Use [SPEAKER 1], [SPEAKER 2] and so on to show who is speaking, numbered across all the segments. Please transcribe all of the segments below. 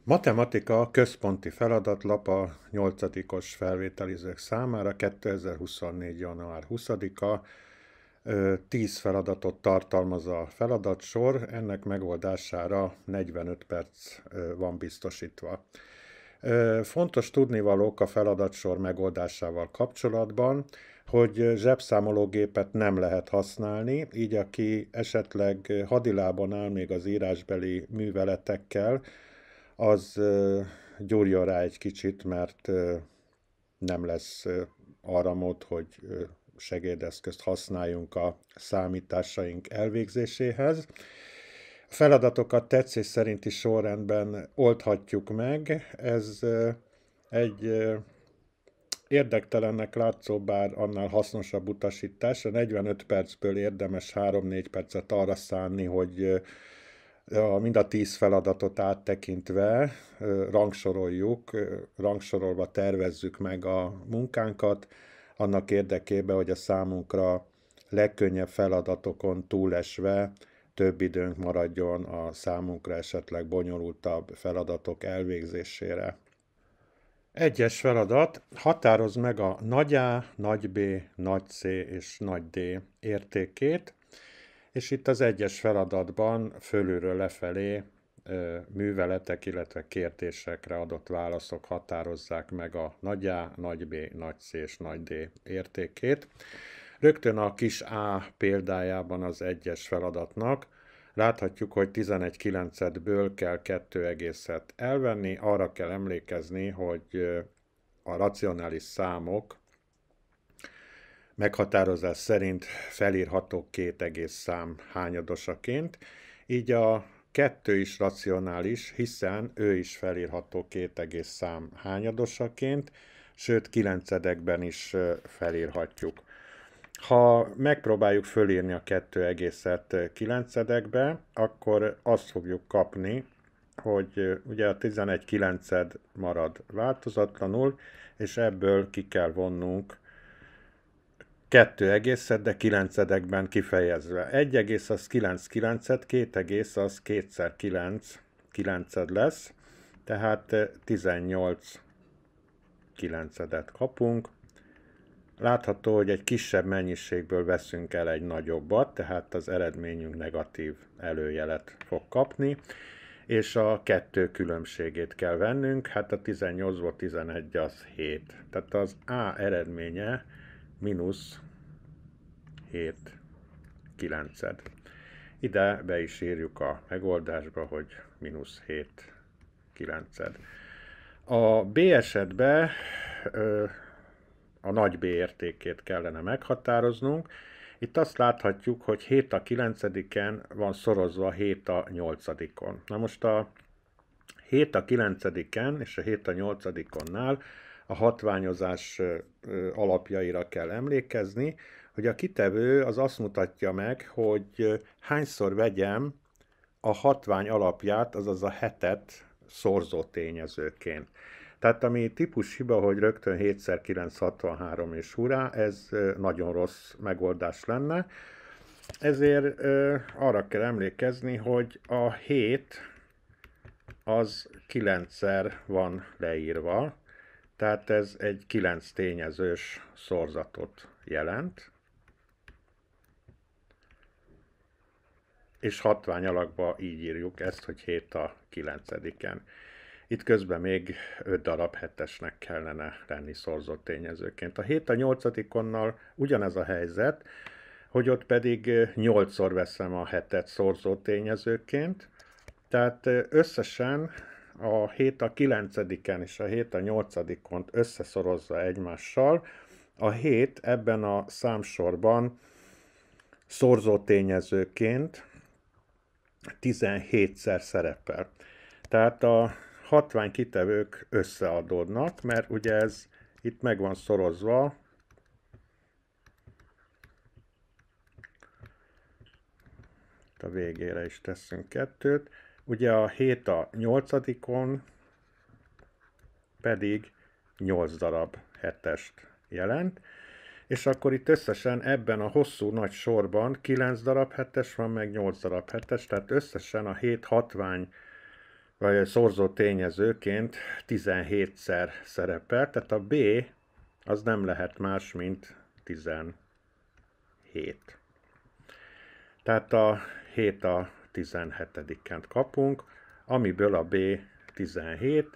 [SPEAKER 1] Matematika központi feladatlap a 8-os felvételizők számára 2024. január 20-a. 10 feladatot tartalmaz a feladatsor, ennek megoldására 45 perc van biztosítva. Fontos tudnivalók a feladatsor megoldásával kapcsolatban, hogy zsebszámológépet nem lehet használni, így aki esetleg hadilában áll még az írásbeli műveletekkel, az gyúrjon rá egy kicsit, mert nem lesz arra mód, hogy segédeszközt használjunk a számításaink elvégzéséhez. A feladatokat tetszés szerinti sorrendben oldhatjuk meg. Ez egy érdektelennek látszó, bár annál hasznosabb utasítás. A 45 percből érdemes 3-4 percet arra szánni, hogy mind a 10 feladatot áttekintve rangsorolva tervezzük meg a munkánkat, annak érdekében, hogy a számunkra legkönnyebb feladatokon túlesve több időnk maradjon a számunkra esetleg bonyolultabb feladatok elvégzésére. Egyes feladat: határozd meg a nagy A, nagy B, nagy C és nagy D értékét, és itt az egyes feladatban fölülről lefelé műveletek, illetve kérdésekre adott válaszok határozzák meg a nagy A, nagy B, nagy C és nagy D értékét. Rögtön a kis A példájában az egyes feladatnak láthatjuk, hogy 11/9-ből kell 2 egészet elvenni. Arra kell emlékezni, hogy a racionális számok meghatározás szerint felírhatók 2 egész szám hányadosaként, így a 2 is racionális, hiszen ő is felírható 2 egész szám hányadosaként, sőt 9-edekben is felírhatjuk. Ha megpróbáljuk fölírni a 2 egészet 9-edekbe, akkor azt fogjuk kapni, hogy ugye a 11/9 marad változatlanul, és ebből ki kell vonnunk 2 egészet, de 9-edekben kifejezve. 1 egész az 9/9, 2 egész az 2x9 9 lesz, tehát 18/9 kapunk. Látható, hogy egy kisebb mennyiségből veszünk el egy nagyobbat, tehát az eredményünk negatív előjelet fog kapni, és a 2 különbségét kell vennünk, hát a 18-ból 11 az 7. Tehát az A eredménye mínusz 7/9. Ide be is írjuk a megoldásba, hogy mínusz 7/9. A B esetben a nagy B értékét kellene meghatároznunk. Itt azt láthatjuk, hogy 7/9 van szorozva 7/8. Na most a 7/9 és a 7/8-nál a hatványozás alapjaira kell emlékezni, hogy a kitevő az azt mutatja meg, hogy hányszor vegyem a hatvány alapját, azaz a 7-et szorzó tényezőként. Tehát ami típus hiba, hogy rögtön 7x9 63 és hurrá, ez nagyon rossz megoldás lenne. Ezért arra kell emlékezni, hogy a 7 az 9-szer van leírva, tehát ez egy 9 tényezős szorzatot jelent. És hatvány alakba így írjuk ezt, hogy 7/9. Itt közben még 5 darab 7-esnek kellene lenni szorzó tényezőként. A 7/8-onnal ugyanez a helyzet, hogy ott pedig 8-szor veszem a 7-et szorzó tényezőként, tehát összesen a 7/9 és a 7/8 összeszorozza egymással, a 7 ebben a számsorban szorzó tényezőként 17-szer szerepel. Tehát a hatványkitevők összeadódnak, mert ugye ez itt meg van szorozva, a végére is teszünk 2-t, ugye a 7/8 pedig 8 darab 7-est jelent, és akkor itt összesen ebben a hosszú nagy sorban 9 darab 7-es van, meg 8 darab 7-es, tehát összesen a 7 hatvány vagy szorzó tényezőként 17-szer szerepel, tehát a B az nem lehet más, mint 17. Tehát a 7 a 17-ent kapunk, amiből a B 17,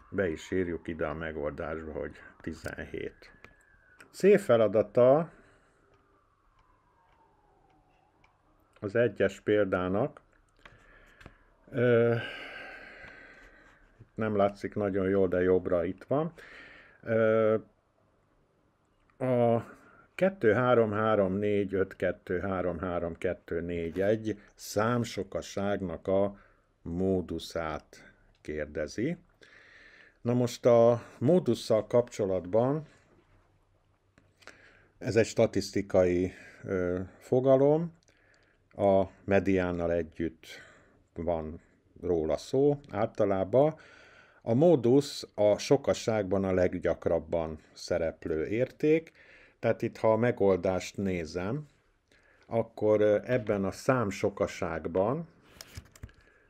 [SPEAKER 1] be is írjuk ide a megoldásba, hogy 17. C feladata az egyes példának, nem látszik nagyon jól, de jobbra itt van. A 2, 3, 3, 4, 5, 2, 3, 3, 2, 4, 1 számsokasságnak a móduszát kérdezi. Na most a módusszal kapcsolatban ez egy statisztikai fogalom, a mediánnal együtt van róla szó általában. A módusz a sokasságban a leggyakrabban szereplő érték, tehát itt ha a megoldást nézem, akkor ebben a számsokasságban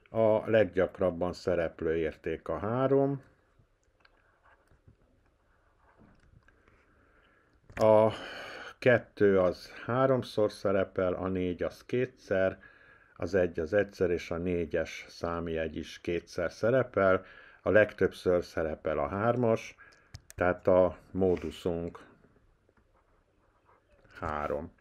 [SPEAKER 1] a leggyakrabban szereplő érték a 3, a 2 az 3-szor szerepel, a 4 az 2-szer, az 1 az 1-szer, és a 4-es számjegy is 2-szer szerepel, a legtöbbször szerepel a 3-as, tehát a móduszunk 3.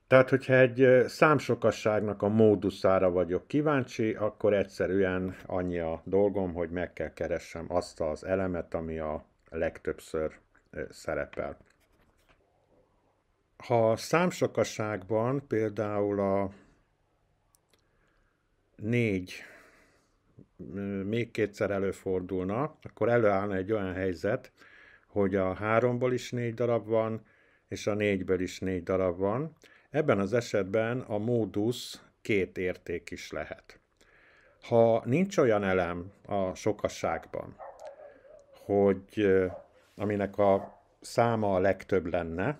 [SPEAKER 1] Tehát, hogyha egy számsokasságnak a móduszára vagyok kíváncsi, akkor egyszerűen annyi a dolgom, hogy meg kell keressem azt az elemet, ami a legtöbbször szerepel. Ha a számsokasságban például a 4 még kétszer előfordulna, akkor előállna egy olyan helyzet, hogy a 3-ból is 4 darab van, és a 4-ből is 4 darab van. Ebben az esetben a módusz 2 érték is lehet. Ha nincs olyan elem a sokasságban, hogy aminek a száma a legtöbb lenne,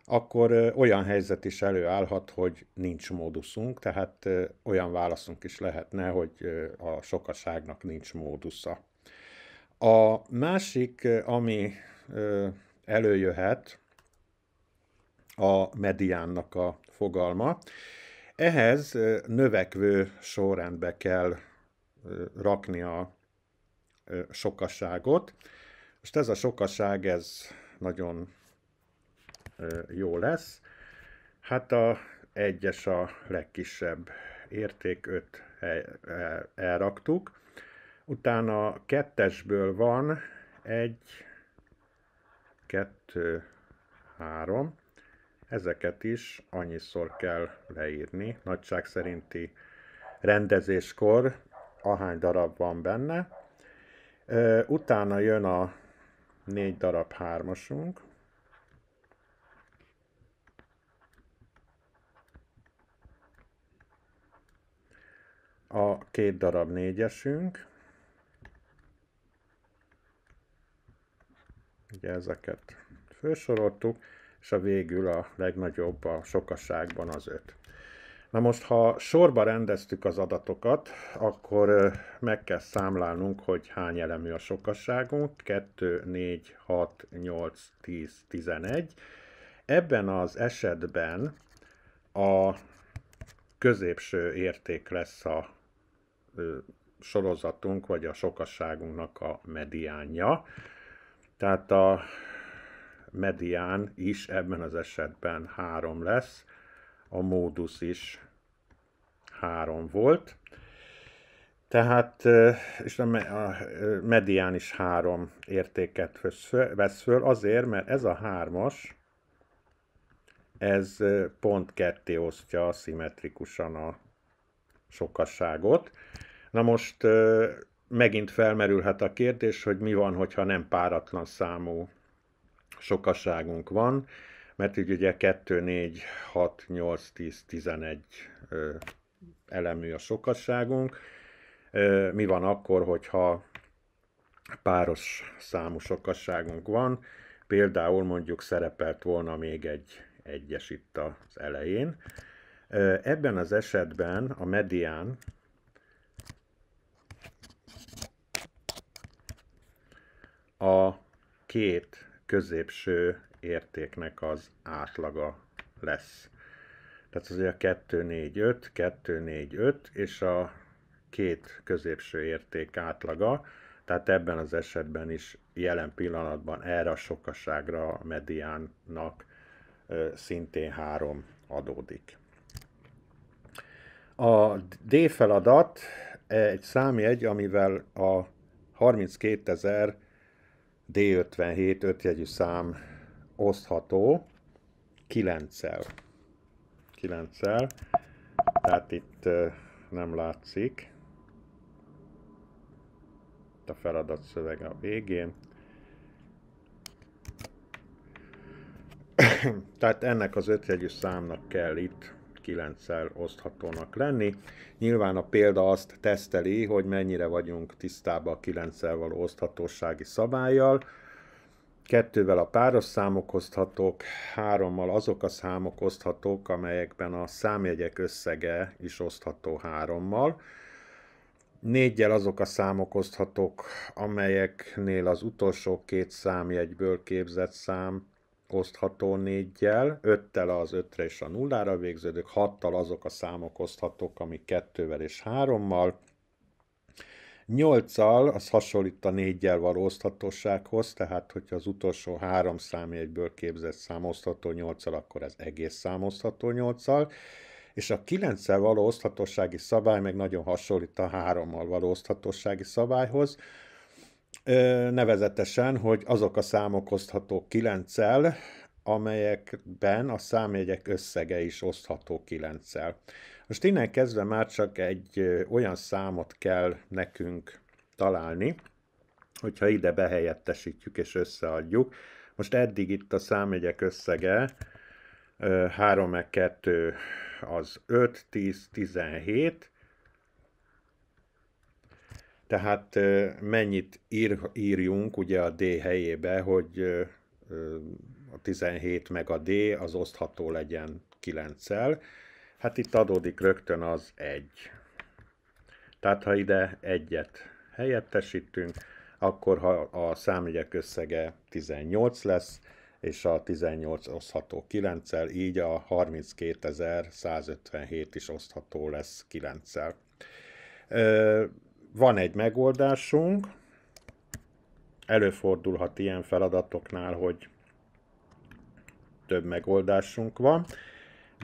[SPEAKER 1] akkor olyan helyzet is előállhat, hogy nincs móduszunk, tehát olyan válaszunk is lehetne, hogy a sokasságnak nincs módusza. A másik, ami előjöhet, a mediánnak a fogalma. Ehhez növekvő sorrendbe kell rakni a sokasságot. Most ez a sokasság, ez nagyon jó lesz. Hát a 1-es a legkisebb érték, 5 elraktuk. Utána a 2-esből van 1, 2, 3. Ezeket is annyiszor kell leírni, nagyság szerinti rendezéskor, ahány darab van benne. Utána jön a 4 darab 3-asunk, a 2 darab 4-esünk, ugye ezeket felsoroltuk, és a végül a legnagyobb a sokasságban az 5. Na most, ha sorba rendeztük az adatokat, akkor meg kell számlálnunk, hogy hány elemű a sokasságunk, 2, 4, 6, 8, 10, 11. Ebben az esetben a középső érték lesz a sorozatunk, vagy a sokasságunknak a mediánja. Tehát a medián is ebben az esetben 3 lesz, a módusz is 3 volt. Tehát, és a medián is 3 értéket vesz föl, azért, mert ez a 3-as, ez pont ketté osztja szimmetrikusan a sokasságot. Na most megint felmerülhet a kérdés, hogy mi van, hogyha nem páratlan számú sokasságunk van, mert így ugye 2, 4, 6, 8, 10, 11 elemű a sokasságunk. Mi van akkor, hogyha páros számú sokasságunk van, például mondjuk szerepelt volna még egy 1-es itt az elején. Ebben az esetben a medián a két középső értéknek az átlaga lesz. Tehát az a 2, 4, 5, 2, 4, 5, és a két középső érték átlaga, tehát ebben az esetben is jelen pillanatban erre a sokaságra a mediánnak szintén 3 adódik. A D feladat egy számjegy, amivel a 32.000 D57 ötjegyű szám osztható 9-szel. Tehát itt nem látszik a feladat szövege a végén. Tehát ennek az ötjegyű számnak kell itt 9-szel oszthatónak lenni. Nyilván a példa azt teszteli, hogy mennyire vagyunk tisztában a 9-szel való oszthatósági szabállyal. 2-vel a páros számok oszthatók, 3-mal azok a számok oszthatók, amelyekben a számjegyek összege is osztható 3-mal. 4-jel azok a számok oszthatók, amelyeknél az utolsó két számjegyből képzett szám osztható 4-jel, 5-tel az 5-re és a 0-ra végződők, 6-tal azok a számok oszthatók, amik 2-vel és 3-mal. 8-al az hasonlít a 4-jel való oszthatósághoz, tehát hogyha az utolsó 3 számjegyből képzett szám osztható 8-al, akkor ez egész szám osztható 8-al. És a 9-szel való oszthatósági szabály meg nagyon hasonlít a 3-mal való oszthatósági szabályhoz. Nevezetesen, hogy azok a számok oszthatók 9-szel, amelyekben a számjegyek összege is osztható 9-szel. Most innen kezdve már csak egy olyan számot kell nekünk találni, hogyha ide behelyettesítjük és összeadjuk. Most eddig itt a számjegyek összege 3 meg 2 az 5, 10, 17. Tehát mennyit írjunk ugye a D helyébe, hogy a 17 meg a D az osztható legyen 9-szel. Hát itt adódik rögtön az 1. Tehát ha ide 1-et helyettesítünk, akkor ha a számjegyek összege 18 lesz, és a 18 osztható 9-szel, így a 32.157 is osztható lesz 9-szel. Van egy megoldásunk, előfordulhat ilyen feladatoknál, hogy több megoldásunk van,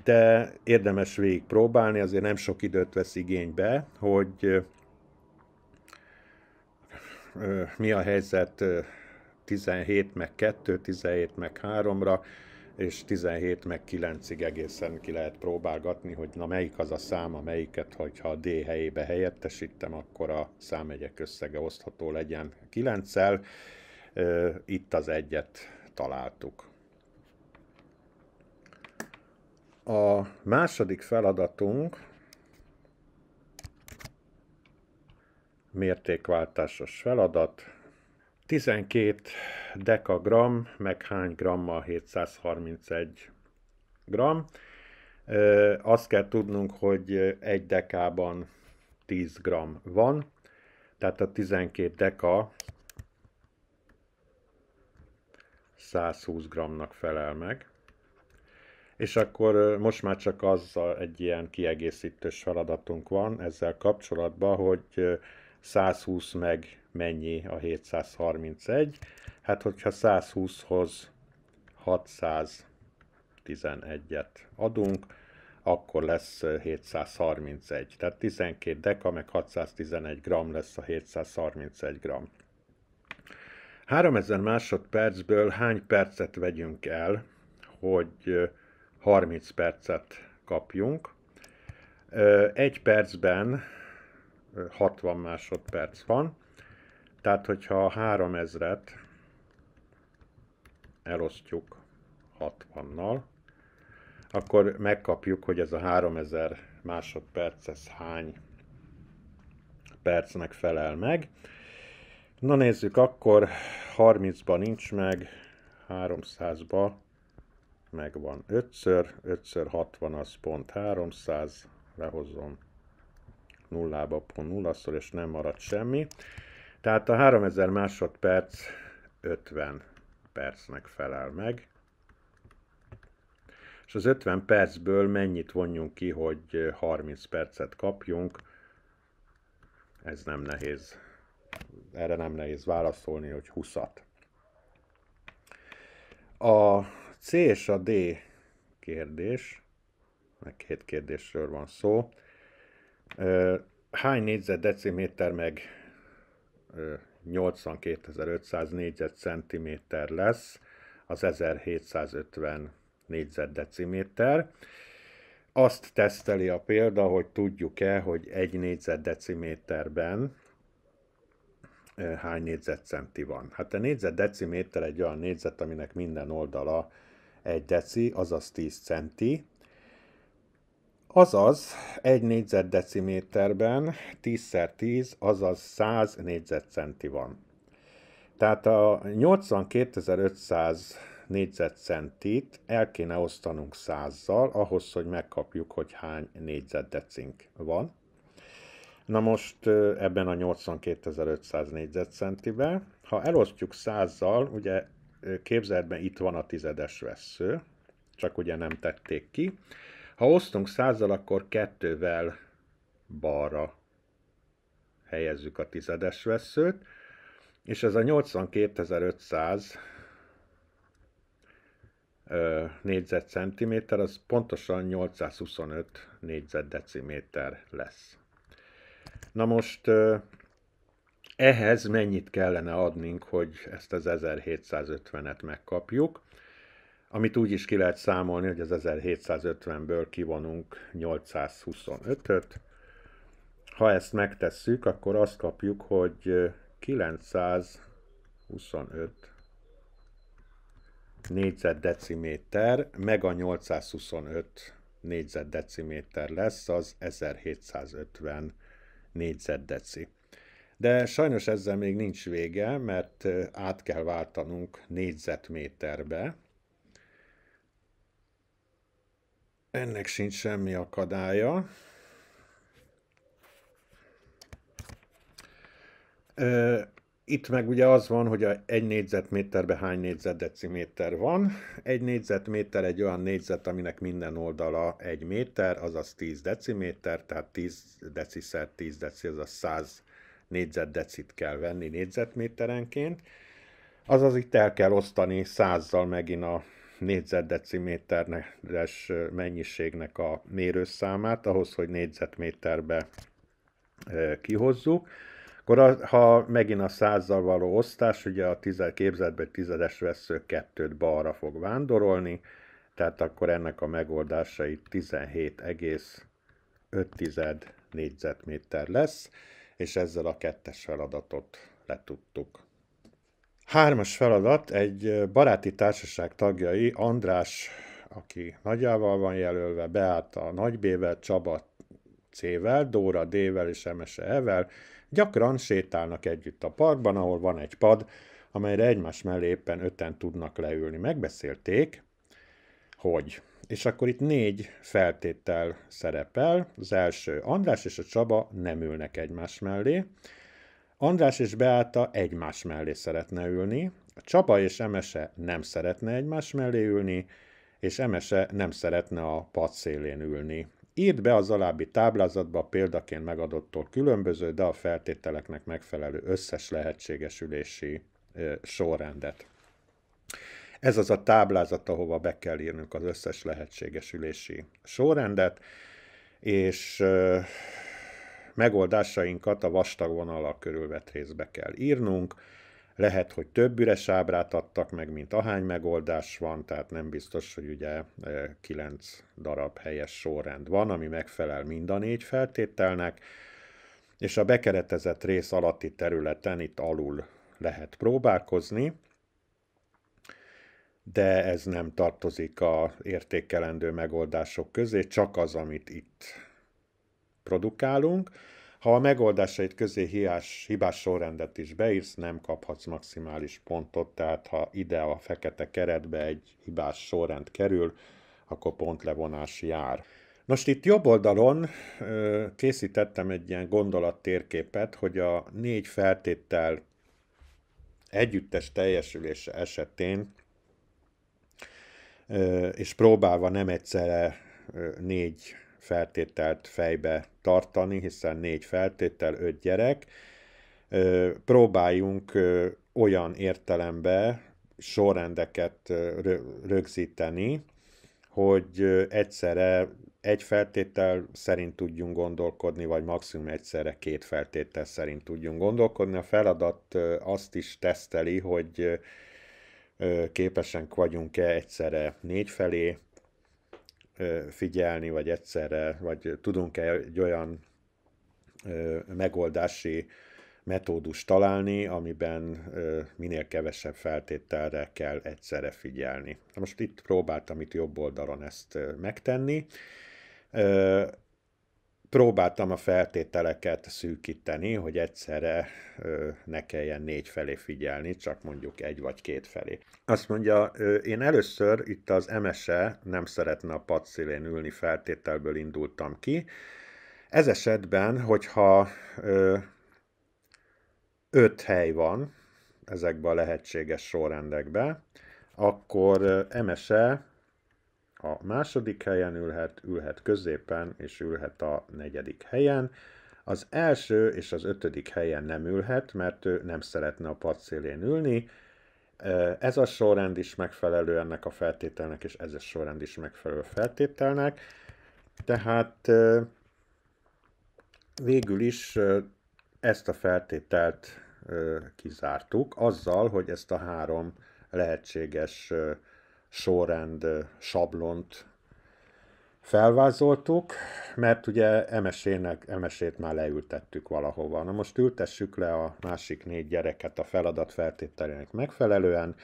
[SPEAKER 1] de érdemes végigpróbálni, azért nem sok időt vesz igénybe, hogy mi a helyzet 17 meg 2, 17 meg 3-ra, és 17 meg 9-ig egészen ki lehet próbálgatni, hogy na melyik az a szám, amelyiket, hogyha a D helyébe helyettesítem, akkor a számjegyek összege osztható legyen 9-szel. Itt az 1-et találtuk. A második feladatunk mértékváltásos feladat. 12 dekagram, meg hány gramma 731 gram. Azt kell tudnunk, hogy egy dekában 10 gram van, tehát a 12 deka 120 gramnak felel meg. És akkor most már csak azzal egy ilyen kiegészítős feladatunk van ezzel kapcsolatban, hogy 120 meg mennyi a 731. Hát, hogyha 120-hoz 611-et adunk, akkor lesz 731. Tehát 12 deka meg 611 gram lesz a 731 gram. 3000 másodpercből hány percet vegyünk el, hogy 30 percet kapjunk? Egy percben 60 másodperc van, tehát hogyha 3000-et elosztjuk 60-nal, akkor megkapjuk, hogy ez a 3000 másodperc, ez hány percnek felel meg. Na nézzük, akkor 30-ban nincs meg, 300-ba megvan 5-ször, 5x60 az pont 300, lehozom nullába pont 0-szor, és nem marad semmi. Tehát a 3000 másodperc 50 percnek felel meg. És az 50 percből mennyit vonjunk ki, hogy 30 percet kapjunk? Ez nem nehéz. Erre nem nehéz válaszolni, hogy 20-at. A C és a D kérdés, meg két kérdésről van szó. Hány négyzetdeciméter meg 82.500 négyzetcentiméter lesz az 1750 négyzetdeciméter. Azt teszteli a példa, hogy tudjuk-e, hogy egy négyzetdeciméterben hány négyzetcenti van. Hát a négyzetdeciméter egy olyan négyzet, aminek minden oldala 1 deci, azaz 10 centi. Azaz, egy négyzetdeciméterben 10x10, azaz 100 négyzetcenti van. Tehát a 82.500 négyzetcentit el kéne osztanunk 100-zal, ahhoz, hogy megkapjuk, hogy hány négyzetdecink van. Na most ebben a 82.500 négyzetcentiben, ha elosztjuk 100-zal, ugye képzeld be, itt van a tizedes vessző, csak ugye nem tették ki. Ha osztunk 100-zal, akkor 2-vel balra helyezzük a tizedes vesszőt, és ez a 82.500 négyzetcentiméter, az pontosan 825 négyzetdeciméter lesz. Na most ehhez mennyit kellene adnunk, hogy ezt az 1750-et megkapjuk, amit úgy is ki lehet számolni, hogy az 1750-ből kivonunk 825-öt. Ha ezt megtesszük, akkor azt kapjuk, hogy 925 négyzetdeciméter, meg a 825 négyzetdeciméter lesz az 1750 négyzetdeci. De sajnos ezzel még nincs vége, mert át kell váltanunk négyzetméterbe. Ennek sincs semmi akadálya. Itt meg ugye az van, hogy egy négyzetméterben hány négyzetdeciméter van. Egy négyzetméter egy olyan négyzet, aminek minden oldala 1 méter, azaz 10 deciméter, tehát 10 deciszer 10 deci, azaz 100 négyzetdecit kell venni négyzetméterenként. Azaz itt el kell osztani 100-zal megint a négyzetdeciméteres mennyiségnek a mérőszámát, ahhoz, hogy négyzetméterbe kihozzuk. Akkor ha megint a 100-zal való osztás, ugye a képzeletben tizedes vessző 2-t balra fog vándorolni, tehát akkor ennek a megoldása itt 17,5 négyzetméter lesz, és ezzel a 2-es feladatot letudtuk. 3-as feladat, egy baráti társaság tagjai, András, aki nagyával van jelölve, Beáta nagy B-vel, Csaba C-vel, Dóra D-vel és Emese E-vel, gyakran sétálnak együtt a parkban, ahol van egy pad, amelyre egymás mellé éppen 5-en tudnak leülni. Megbeszélték, hogy. És akkor itt 4 feltétel szerepel. Az első, András és a Csaba nem ülnek egymás mellé. András és Beáta egymás mellé szeretne ülni. A Csaba és Emese nem szeretne egymás mellé ülni, és Emese nem szeretne a pad szélén ülni. Írd be az alábbi táblázatba a példaként megadottól különböző, de a feltételeknek megfelelő összes lehetséges ülési sorrendet. Ez az a táblázat, ahova be kell írnunk az összes lehetséges ülési sorrendet, és megoldásainkat a vastag vonallal körülvett részbe kell írnunk. Lehet, hogy több üres ábrát adtak meg, mint ahány megoldás van, tehát nem biztos, hogy ugye 9 darab helyes sorrend van, ami megfelel mind a 4 feltételnek, és a bekeretezett rész alatti területen itt alul lehet próbálkozni, de ez nem tartozik az értékelendő megoldások közé, csak az, amit itt produkálunk. Ha a megoldásait közé hibás sorrendet is beírsz, nem kaphatsz maximális pontot, tehát ha ide a fekete keretbe egy hibás sorrend kerül, akkor pontlevonás jár. Most itt jobb oldalon készítettem egy ilyen gondolattérképet, hogy a 4 feltétel együttes teljesülése esetén, és próbálva nem egyszerre 4 feltételt fejbe tartani, hiszen 4 feltétel, 5 gyerek, próbáljunk olyan értelembe sorrendeket rögzíteni, hogy egyszerre egy feltétel szerint tudjunk gondolkodni, vagy maximum egyszerre 2 feltétel szerint tudjunk gondolkodni. A feladat azt is teszteli, hogy képesek vagyunk-e egyszerre 4 felé figyelni, vagy egyszerre, vagy tudunk-e egy olyan megoldási metódust találni, amiben minél kevesebb feltételre kell egyszerre figyelni. Most itt próbáltam itt jobb oldalon ezt megtenni. Próbáltam a feltételeket szűkíteni, hogy egyszerre ne kelljen 4 felé figyelni, csak mondjuk 1 vagy 2 felé. Azt mondja, én először itt az MSE nem szeretne a padszélén ülni feltételből indultam ki. Ez esetben, hogyha 5 hely van ezekben a lehetséges sorrendekben, akkor MSE a második helyen ülhet középen, és ülhet a negyedik helyen. Az első és az 5. helyen nem ülhet, mert ő nem szeretne a padszélén ülni. Ez a sorrend is megfelelő ennek a feltételnek, és ez a sorrend is megfelelő feltételnek. Tehát végül is ezt a feltételt kizártuk, azzal, hogy ezt a 3 lehetséges sorrend sablont felvázoltuk, mert ugye MSE-t már leültettük valahova. Na most ültessük le a másik 4 gyereket a feladat feltételének megfelelően.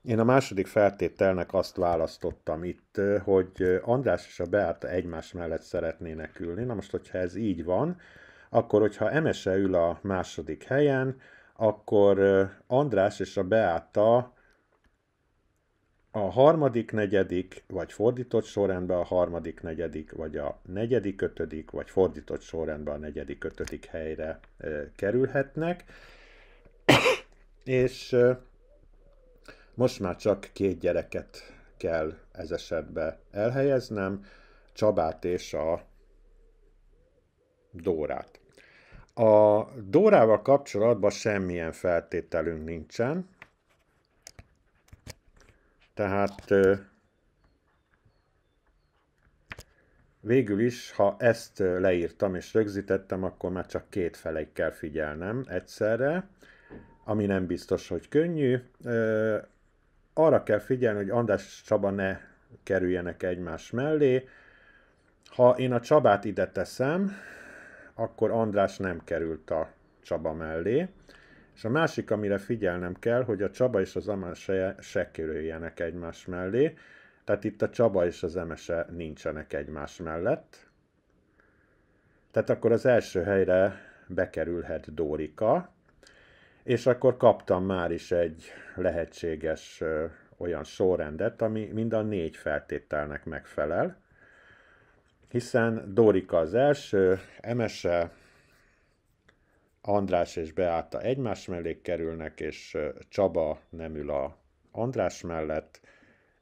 [SPEAKER 1] Én a második feltételnek azt választottam itt, hogy András és a Beáta egymás mellett szeretnének ülni. Na most, hogyha ez így van, akkor, hogyha MSE ül a második helyen, akkor András és a Beáta a harmadik, negyedik, vagy fordított sorrendben a harmadik, negyedik, vagy a negyedik, 5., vagy fordított sorrendben a negyedik, 5. helyre kerülhetnek. És most már csak 2 gyereket kell ez esetben elhelyeznem, Csabát és a Dórát. A Dórával kapcsolatban semmilyen feltételünk nincsen, tehát végül is, ha ezt leírtam és rögzítettem, akkor már csak 2 felé kell figyelnem egyszerre, ami nem biztos, hogy könnyű. Arra kell figyelni, hogy András és Csaba ne kerüljenek egymás mellé. Ha én a Csabát ide teszem, akkor András nem került a Csaba mellé. És a másik, amire figyelnem kell, hogy a Csaba és az MSE se kerüljenek egymás mellé. Tehát itt a Csaba és az MSE nincsenek egymás mellett. Tehát akkor az első helyre bekerülhet Dórika, és akkor kaptam már is egy lehetséges olyan sorrendet, ami mind a 4 feltételnek megfelel. Hiszen Dórika az első, MSE, András és Beáta egymás mellé kerülnek, és Csaba nem ül a András mellett,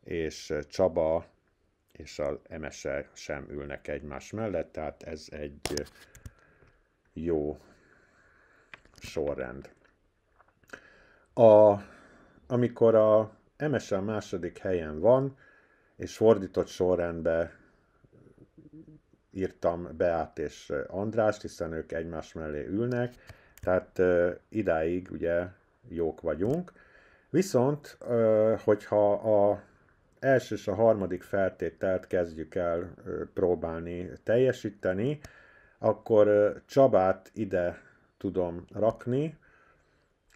[SPEAKER 1] és Csaba és az MSE sem ülnek egymás mellett, tehát ez egy jó sorrend. Amikor a MSE a második helyen van, és fordított sorrendben írtam Beát és Andrást, hiszen ők egymás mellé ülnek, tehát idáig ugye jók vagyunk. Viszont, hogyha az első és a harmadik feltételt kezdjük el próbálni teljesíteni, akkor Csabát ide tudom rakni,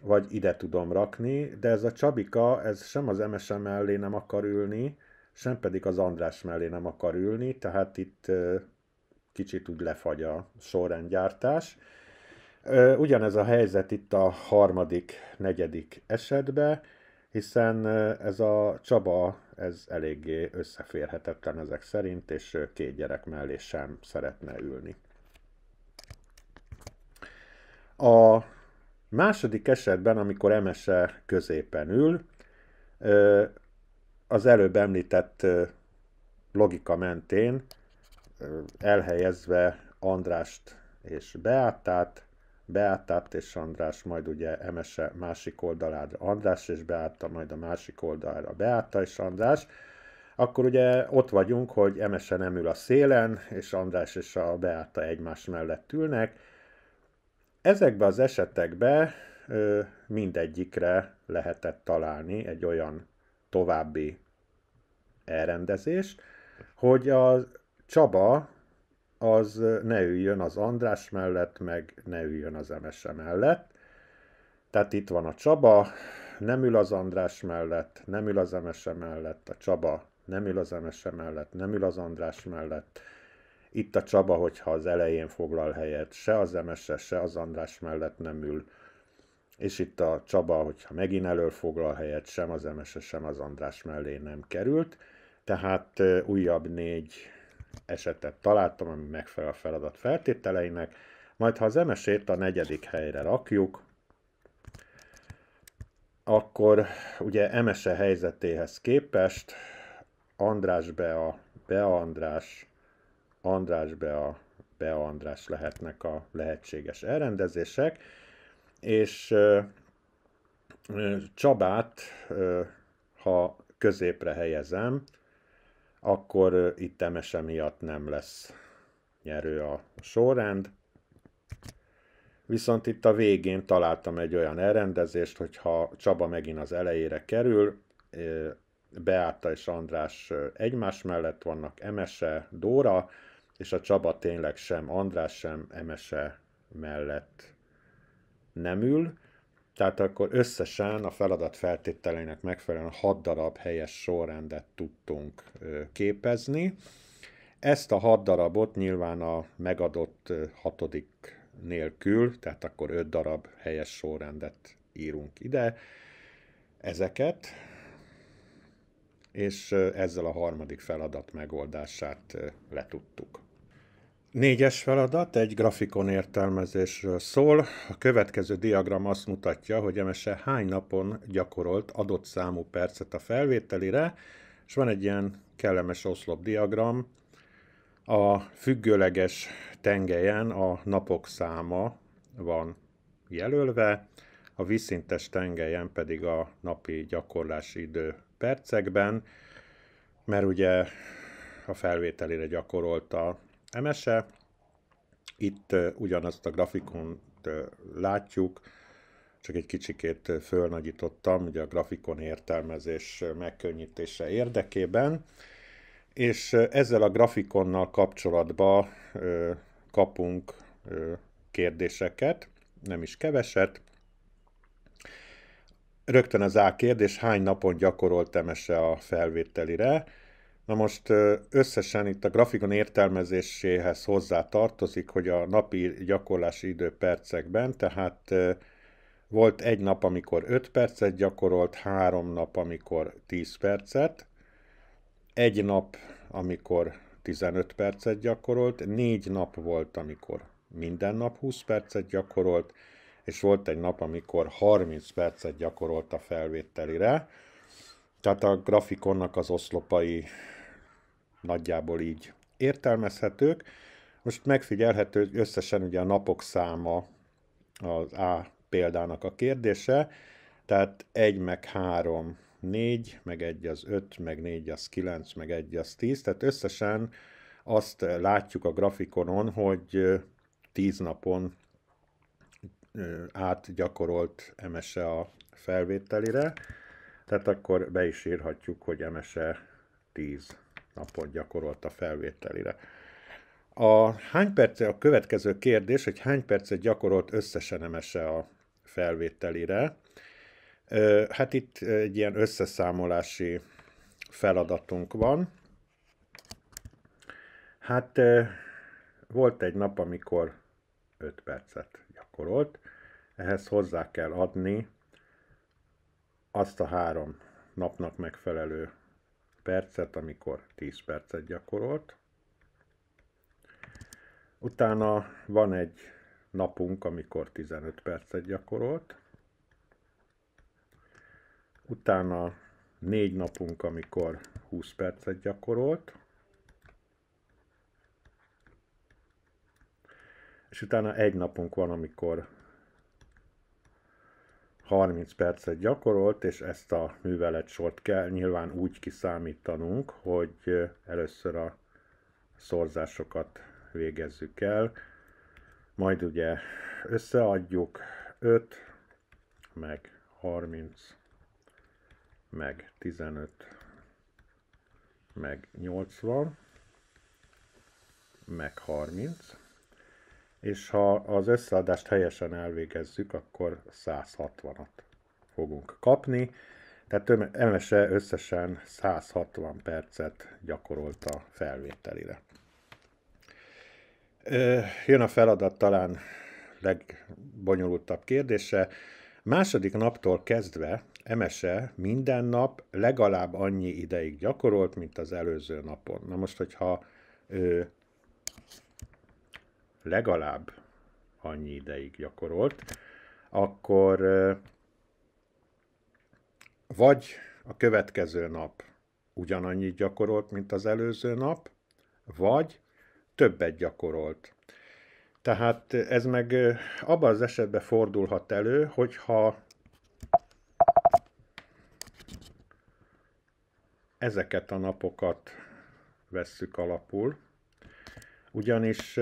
[SPEAKER 1] vagy ide tudom rakni, de ez a Csabika, ez sem az MSE mellé nem akar ülni, sem pedig az András mellé nem akar ülni, tehát itt kicsit úgy lefagy a sorrendgyártás. Ugyanez a helyzet itt a harmadik, negyedik esetben, hiszen ez a Csaba, ez eléggé összeférhetetlen ezek szerint, és 2 gyerek mellé sem szeretne ülni. A Második esetben, amikor Emese középen ül, az előbb említett logika mentén elhelyezve Andrást és Beátát, Beátát és András, majd ugye Emese másik oldalára András és Beáta, majd a másik oldalára Beáta és András, akkor ugye ott vagyunk, hogy Emese nem ül a szélen, és András és a Beáta egymás mellett ülnek. Ezekben az esetekben mindegyikre lehetett találni egy olyan további elrendezést, hogy a Csaba az ne üljön az András mellett, meg ne üljön az Emese mellett. Tehát itt van a Csaba, nem ül az András mellett, nem ül az Emese mellett, a Csaba nem ül az Emese mellett, nem ül az András mellett. Itt a Csaba, hogyha az elején foglal helyet, se az Emese, se az András mellett nem ül. És itt a Csaba, hogyha megint elől foglal helyet, sem az Emese, sem az András mellé nem került. Tehát újabb 4 esetet találtam, ami megfelel a feladat feltételeinek. Majd ha az Emesét a 4. helyre rakjuk, akkor ugye Emese helyzetéhez képest András Bea, Bea András, András Bea, Bea András lehetnek a lehetséges elrendezések, és Csabát, ha középre helyezem, akkor itt Emese miatt nem lesz nyerő a sorrend. Viszont itt a végén találtam egy olyan elrendezést, hogyha Csaba megint az elejére kerül, Beáta és András egymás mellett vannak, Emese, Dóra, és a Csaba tényleg sem András, sem Emese mellett nem ül. Tehát akkor összesen a feladat feltételeinek megfelelően 6 darab helyes sorrendet tudtunk képezni. Ezt a 6 darabot nyilván a megadott 6. nélkül, tehát akkor 5 darab helyes sorrendet írunk ide, ezeket, és ezzel a 3. feladat megoldását letudtuk. 4. feladat egy grafikon értelmezésről szól. A következő diagram azt mutatja, hogy Emese hány napon gyakorolt adott számú percet a felvételire, és van egy ilyen kellemes oszlopdiagram. A függőleges tengelyen a napok száma van jelölve, a vízszintes tengelyen pedig a napi gyakorlási idő percekben, mert ugye a felvételire gyakorolta Emese. Itt ugyanazt a grafikont látjuk, csak egy kicsikét fölnagyítottam, ugye a grafikon értelmezés megkönnyítése érdekében, és ezzel a grafikonnal kapcsolatban kapunk kérdéseket, nem is keveset. Rögtön az A kérdés, hány napon gyakorolt Emese a felvételire? Na most összesen itt a grafikon értelmezéséhez hozzá tartozik, hogy a napi gyakorlási idő percekben, tehát volt egy nap, amikor 5 percet gyakorolt, 3 nap, amikor 10 percet, egy nap, amikor 15 percet gyakorolt, 4 nap volt, amikor minden nap 20 percet gyakorolt, és volt egy nap, amikor 30 percet gyakorolt a felvételire. Tehát a grafikonnak az oszlopai nagyjából így értelmezhetők. Most megfigyelhető, hogy összesen ugye a napok száma az A példának a kérdése, tehát 1 meg 3, 4, meg 1 az 5, meg 4 az 9, meg 1 az 10, tehát összesen azt látjuk a grafikonon, hogy 10 napon át gyakorolt Emese a felvételire, tehát akkor be is írhatjuk, hogy Emese 10 napot gyakorolt a felvételire. A következő kérdés, hogy hány percet gyakorolt összesen Emese a felvételire. Hát itt egy ilyen összeszámolási feladatunk van. Hát volt egy nap, amikor 5 percet gyakorolt. Ehhez hozzá kell adni azt a 3 napnak megfelelő percet, amikor 10 percet gyakorolt. Utána van egy napunk, amikor 15 percet gyakorolt. Utána 4 napunk, amikor 20 percet gyakorolt. És utána 1 napunk van, amikor 30 percet gyakorolt, és ezt a műveletsort kell nyilván úgy kiszámítanunk, hogy először a szorzásokat végezzük el, majd ugye összeadjuk 5, meg 30, meg 15, meg 80, meg 30, és ha az összeadást helyesen elvégezzük, akkor 160-at fogunk kapni. Tehát Emese összesen 160 percet gyakorolt a felvételire. Jön a feladat talán legbonyolultabb kérdése. Második naptól kezdve Emese minden nap legalább annyi ideig gyakorolt, mint az előző napon. Na most, hogyha legalább annyi ideig gyakorolt, akkor vagy a következő nap ugyanannyit gyakorolt, mint az előző nap, vagy többet gyakorolt. Tehát ez meg abban az esetben fordulhat elő, hogyha ezeket a napokat vesszük alapul, ugyanis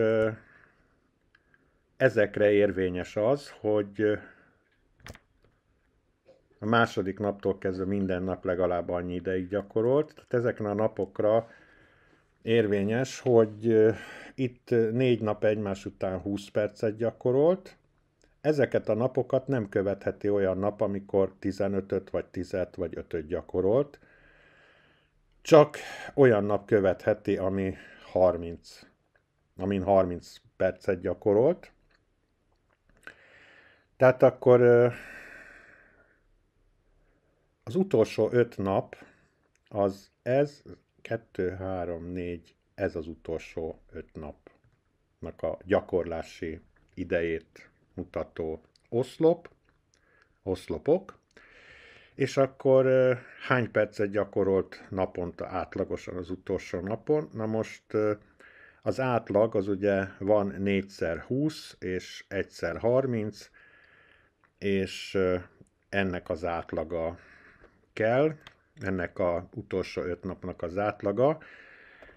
[SPEAKER 1] ezekre érvényes az, hogy a második naptól kezdve minden nap legalább annyi ideig gyakorolt. Tehát ezekre a napokra érvényes, hogy itt 4 nap egymás után 20 percet gyakorolt. Ezeket a napokat nem követheti olyan nap, amikor 15-öt, vagy 10-et, vagy 5-öt gyakorolt. Csak olyan nap követheti, amin 30 percet gyakorolt. Tehát akkor az utolsó 5 nap, az ez, 2, 3, 4, ez az utolsó 5 napnak a gyakorlási idejét mutató oszlopok, és akkor hány percet gyakorolt naponta átlagosan az utolsó napon. Na most az átlag az ugye van 4x20 és 1x30, és ennek az átlaga kell, ennek az utolsó 5 napnak az átlaga.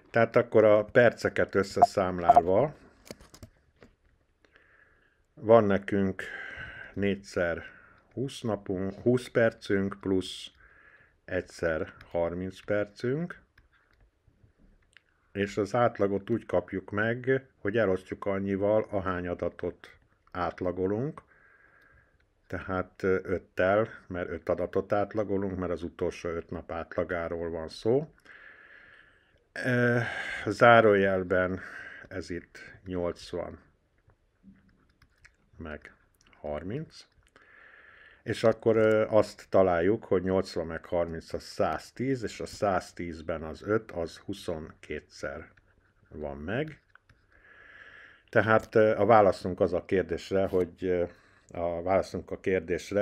[SPEAKER 1] Tehát akkor a perceket összeszámlálva van nekünk 4x20 napunk, 20 percünk plusz 1x30 percünk, és az átlagot úgy kapjuk meg, hogy elosztjuk annyival, ahány adatot átlagolunk. Tehát 5-tel, mert 5 adatot átlagolunk, mert az utolsó 5 nap átlagáról van szó. Zárójelben ez itt 80 meg 30. És akkor azt találjuk, hogy 80 meg 30 az 110, és a 110-ben az 5, az 22-szer van meg. Tehát a válaszunk az a kérdésre,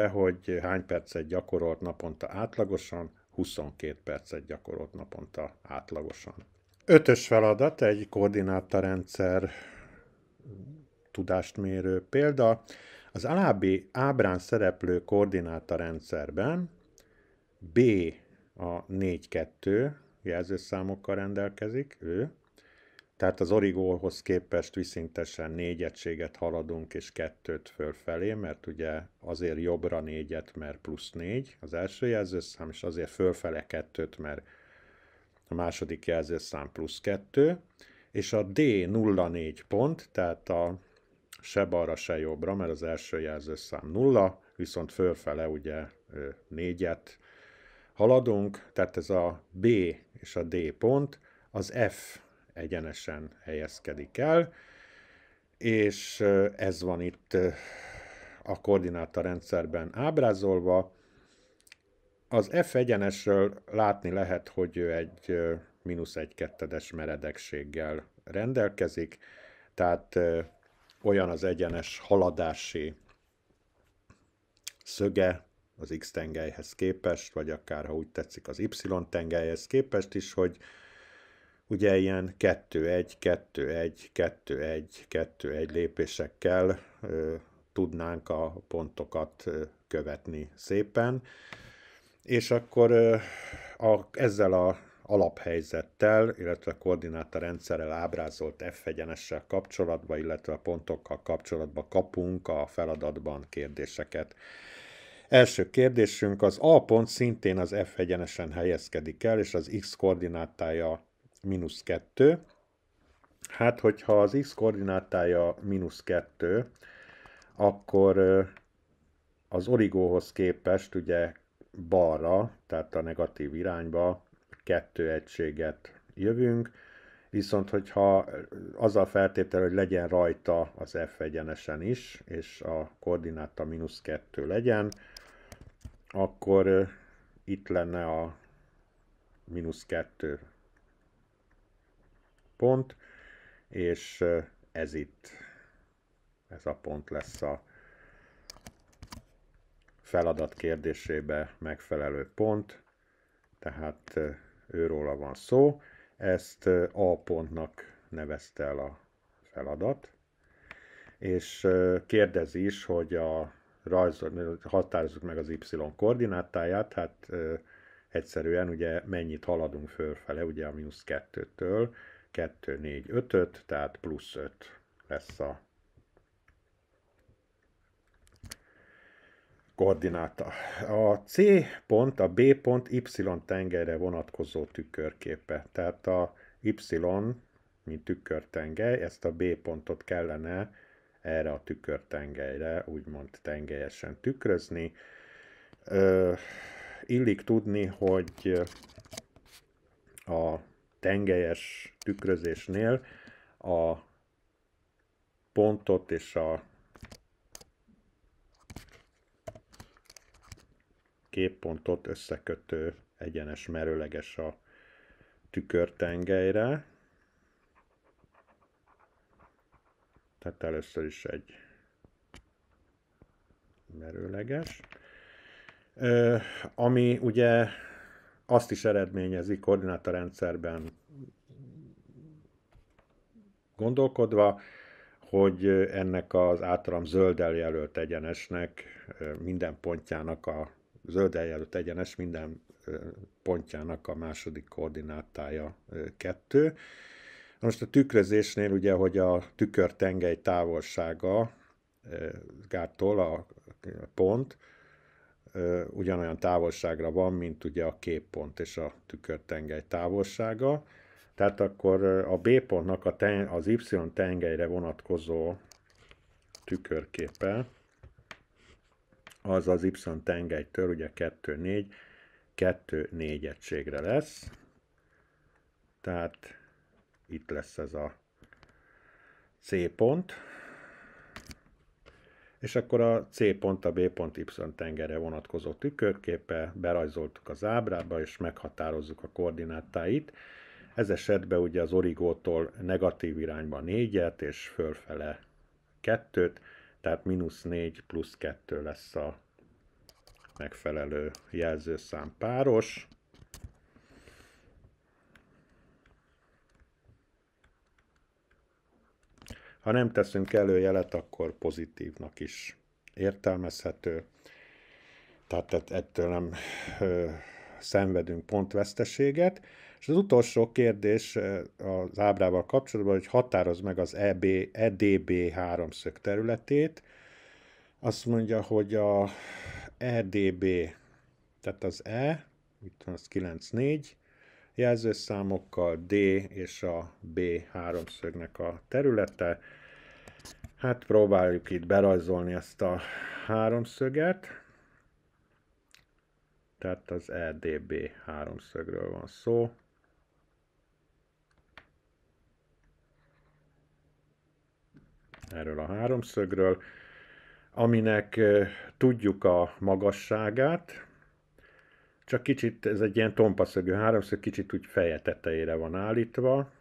[SPEAKER 1] hogy hány percet gyakorolt naponta átlagosan, 22 percet gyakorolt naponta átlagosan. 5-ös feladat, egy koordinátarendszer tudást mérő példa. Az alábbi ábrán szereplő koordinátarendszerben B a 4-2 jelzőszámokkal rendelkezik, tehát az origóhoz képest viszintesen 4 egységet haladunk és 2-t fölfelé, mert ugye azért jobbra 4-et, mert plusz 4 az első jelzőszám, és azért fölfele 2-t, mert a második jelzőszám plusz 2, és a D 0,4 pont, tehát se balra, se jobbra, mert az első jelzőszám 0, viszont fölfele ugye 4-et haladunk, tehát ez a B és a D pont, az F egyenesen helyezkedik el, és ez van itt a koordinátarendszerben ábrázolva. Az F egyenesről látni lehet, hogy ő egy -1/2 meredekséggel rendelkezik, tehát olyan az egyenes haladási szöge az X tengelyhez képest, vagy akár, ha úgy tetszik, az Y tengelyhez képest is, hogy ugye ilyen 2-1, 2-1, 2-1, 2-1 lépésekkel tudnánk a pontokat követni szépen. És akkor ezzel a alaphelyzettel, illetve koordinátorrendszerrel ábrázolt F egyenessel kapcsolatban, illetve a pontokkal kapcsolatban kapunk a feladatban kérdéseket. Első kérdésünk: az A pont szintén az F egyenesen helyezkedik el, és az X koordinátája -2. Hát, hogyha az X koordinátája -2, akkor az origóhoz képest ugye balra, tehát a negatív irányba 2 egységet jövünk, viszont hogyha azzal feltétel, hogy legyen rajta az F egyenesen is, és a koordináta -2 legyen, akkor itt lenne a -2 pont, és ez a pont lesz a feladat kérdésébe megfelelő pont, tehát őróla van szó. Ezt A pontnak nevezte el a feladat, és kérdezi is, hogy határozzuk meg az Y koordinátáját, hát egyszerűen ugye mennyit haladunk fölfele, ugye a -2-től, 2, 4, 5-öt, tehát +5 lesz a koordináta. A C pont, a B pont Y tengelyre vonatkozó tükörképe. Tehát a Y, mint tükörtengely, ezt a B pontot kellene erre a tükörtengelyre úgymond tengelyesen tükrözni. Illik tudni, hogy a tengelyes tükrözésnél a pontot és a képpontot összekötő egyenes merőleges a tükörtengelyre. Tehát először is egy merőleges, ami ugye azt is eredményezi koordinátorrendszerben gondolkodva, hogy ennek az általam zölddel jelölt egyenesnek minden pontjának a zölddel jelölt egyenes minden pontjának a második koordinátája 2. Most a tükrözésnél ugye, hogy a tükörtengely távolsága gától a pont ugyanolyan távolságra van, mint ugye a képpont és a tükörtengely távolsága. Tehát akkor a B pontnak az Y tengelyre vonatkozó tükörképe az az Y tengelytől ugye 2, 4, 2, 4 egységre lesz. Tehát itt lesz ez a C pont. És akkor a C pont, a B pont Y tengelyre vonatkozó tükörképe, berajzoltuk az ábrába, és meghatározzuk a koordinátáit. Ez esetben ugye az origótól negatív irányba 4-et, és fölfele 2-t, tehát -4 + 2 lesz a megfelelő jelzőszám páros. Ha nem teszünk előjelet, akkor pozitívnak is értelmezhető. Tehát ettől nem szenvedünk pontveszteséget. És az utolsó kérdés az ábrával kapcsolatban, hogy határozd meg az EDB háromszög területét. Azt mondja, hogy a EDB, tehát az E, itt van az 9, 4 jelzőszámokkal, D és a B háromszögnek a területe. Hát próbáljuk itt berajzolni ezt a háromszöget. Tehát az EDB háromszögről van szó. Erről a háromszögről, aminek tudjuk a magasságát, csak kicsit, ez egy ilyen tompaszögű háromszög, kicsit úgy feje tetejére van állítva.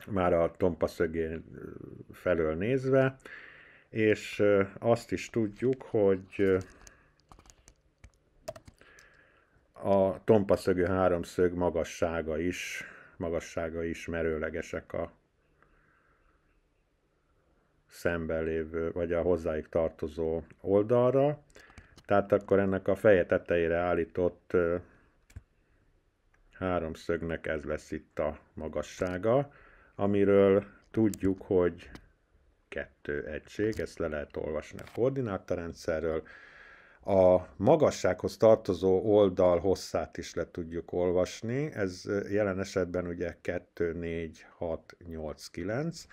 [SPEAKER 1] már a tompaszögén felől nézve, és azt is tudjuk, hogy a tompaszögű háromszög magassága is merőlegesek a szemben lévő, vagy a hozzáig tartozó oldalra. Tehát akkor ennek a feje tetejére állított háromszögnek ez lesz itt a magassága, amiről tudjuk, hogy 2 egység, ezt le lehet olvasni a koordinátorrendszerről. A magassághoz tartozó oldal hosszát is le tudjuk olvasni, ez jelen esetben ugye 2, 4, 6, 8, 9.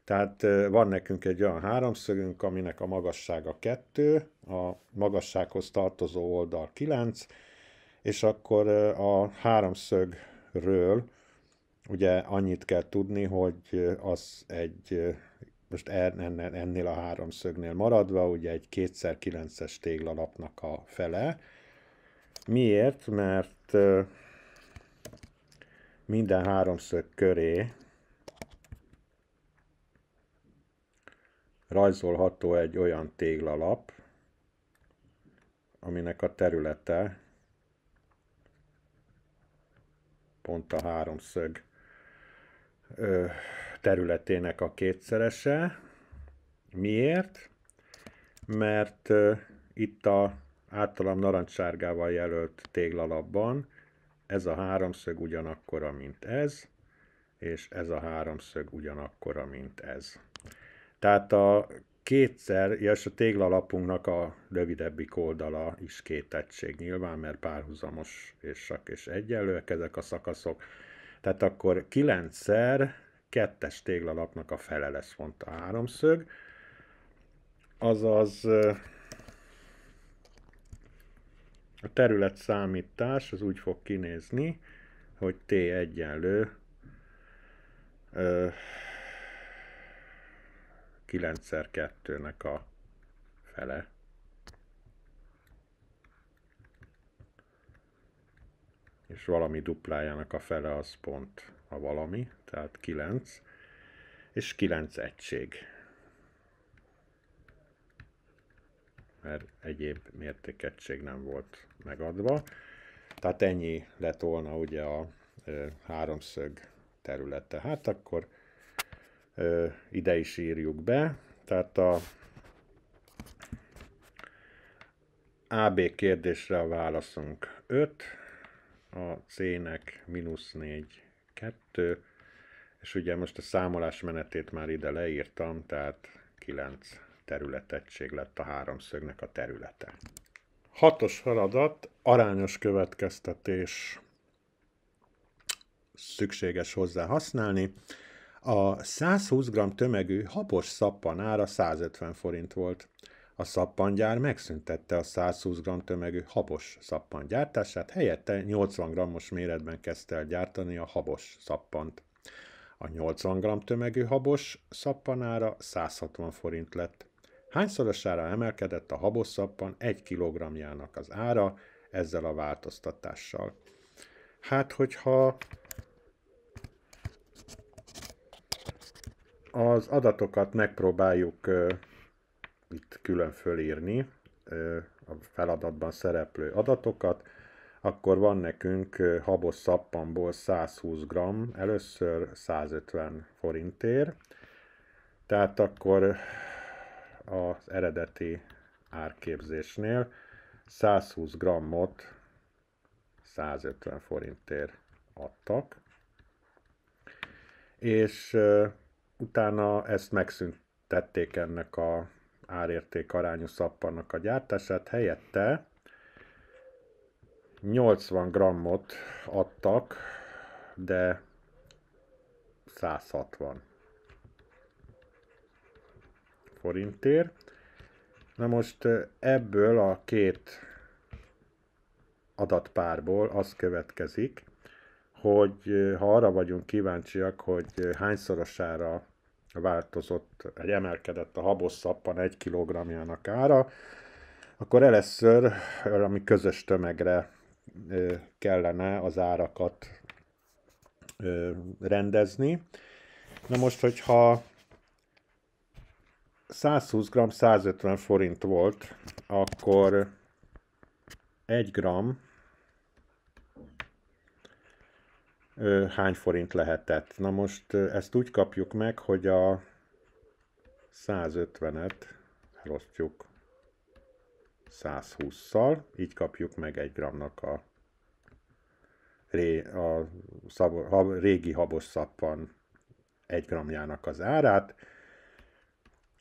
[SPEAKER 1] Tehát van nekünk egy olyan háromszögünk, aminek a magassága 2, a magassághoz tartozó oldal 9, és akkor a háromszögről ugye annyit kell tudni, hogy az egy, most ennél a háromszögnél maradva, ugye egy 2x9-es téglalapnak a fele. Miért? Mert minden háromszög köré rajzolható egy olyan téglalap, aminek a területe pont a háromszög területének a kétszerese. Miért? Mert itt a általam narancssárgával jelölt téglalapban ez a háromszög ugyanakkora, mint ez, és ez a háromszög ugyanakkora, mint ez. Tehát a és a téglalapunknak a rövidebbik oldala is 2 egység nyilván, mert párhuzamos és egyenlőek ezek a szakaszok. Tehát akkor 9-szer 2-es téglalapnak a fele lesz pont a háromszög. Azaz a területszámítás az úgy fog kinézni, hogy T egyenlő 9x2-nek a fele. És valami duplájának a fele az pont a valami, tehát 9, és 9 egység. Mert egyéb mértékegység nem volt megadva. Tehát ennyi lett volna ugye a háromszög területe. Hát akkor ide is írjuk be. Tehát a AB kérdésre a válaszunk 5, a C-nek -4, 2, és ugye most a számolás menetét már ide leírtam, tehát 9 területegység lett a háromszögnek a területe. 6-os feladat, arányos következtetés szükséges hozzá használni. A 120 g tömegű habos szappan ára 150 forint volt. A szappangyár megszüntette a 120 g tömegű habos szappan gyártását, helyette 80 g-os méretben kezdte el gyártani a habos szappant. A 80 g tömegű habos szappan ára 160 forint lett. Hányszorosára emelkedett a habos szappan 1 kg-jának az ára ezzel a változtatással? Hát, hogyha az adatokat megpróbáljuk itt külön fölírni, a feladatban szereplő adatokat, akkor van nekünk habos szappanból 120 g, először 150 forintért, tehát akkor az eredeti árképzésnél 120 g-ot 150 forintért adtak, és utána ezt megszüntették ennek a árérték arányú szappannak a gyártását, helyette 80 g-ot adtak, de 160 forintért. Na most ebből a két adatpárból az következik, hogy ha arra vagyunk kíváncsiak, hogy hányszorosára változott, emelkedett a habos szappan 1 kg-jának ára, akkor először valami közös tömegre kellene az árakat rendezni, Na most, hogyha 120 g 150 forint volt, akkor 1 g hány forint lehetett? Na most ezt úgy kapjuk meg, hogy a 150-et elosztjuk 120-szal, így kapjuk meg 1 g-nak a régi habos szappan 1 g-jának az árát.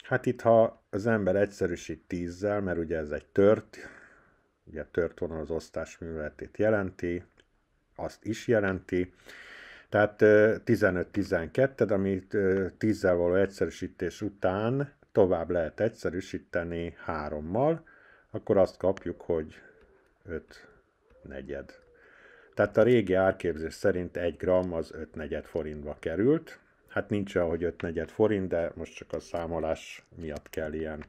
[SPEAKER 1] Hát itt, ha az ember egyszerűsít 10-zel, mert ugye ez egy tört, ugye tört vonal az osztás műveletét jelenti, azt is jelenti, tehát 15-12, amit 10-zel való egyszerűsítés után tovább lehet egyszerűsíteni 3-mal, akkor azt kapjuk, hogy 5 negyed. Tehát a régi árképzés szerint 1 g az 5 negyed forintba került. Hát nincs olyan, hogy 5 negyed forint, de most csak a számolás miatt kell ilyen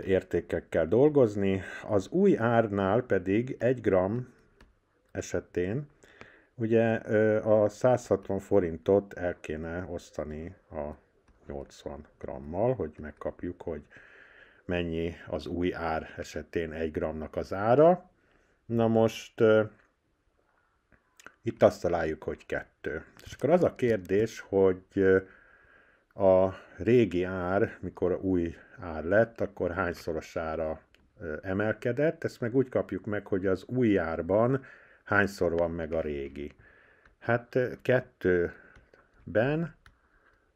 [SPEAKER 1] értékekkel dolgozni. Az új árnál pedig 1 g esetén ugye a 160 forintot el kéne osztani a 80 g-mal, hogy megkapjuk, hogy mennyi az új ár esetén 1 g-nak az ára. Na most itt azt találjuk, hogy 2. És akkor az a kérdés, hogy a régi ár, mikor új ár lett, akkor hányszorosára emelkedett. Ezt meg úgy kapjuk meg, hogy az új árban hányszor van meg a régi. Hát 2-ben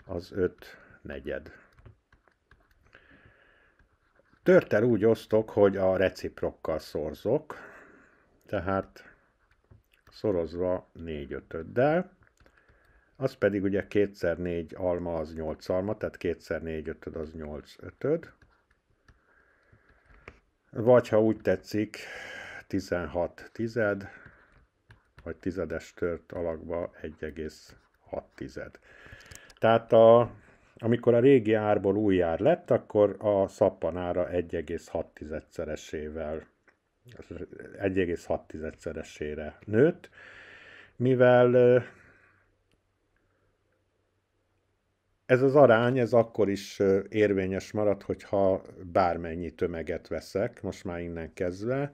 [SPEAKER 1] az 5 negyed. Törttel úgy osztok, hogy a reciprokkal szorzok, tehát szorozva 4/5-del, az pedig ugye 2x4 alma az 8 alma, tehát 2x4 ötöd az 8 ötöd. Vagy ha úgy tetszik, 16 tized, vagy tizedes tört alakba 1,6 tized. Tehát amikor a régi árból új ár lett, akkor a szappan ára 1,6-szeresére nőtt, mivel ez az arány, ez akkor is érvényes marad, hogyha bármennyi tömeget veszek, most már innen kezdve,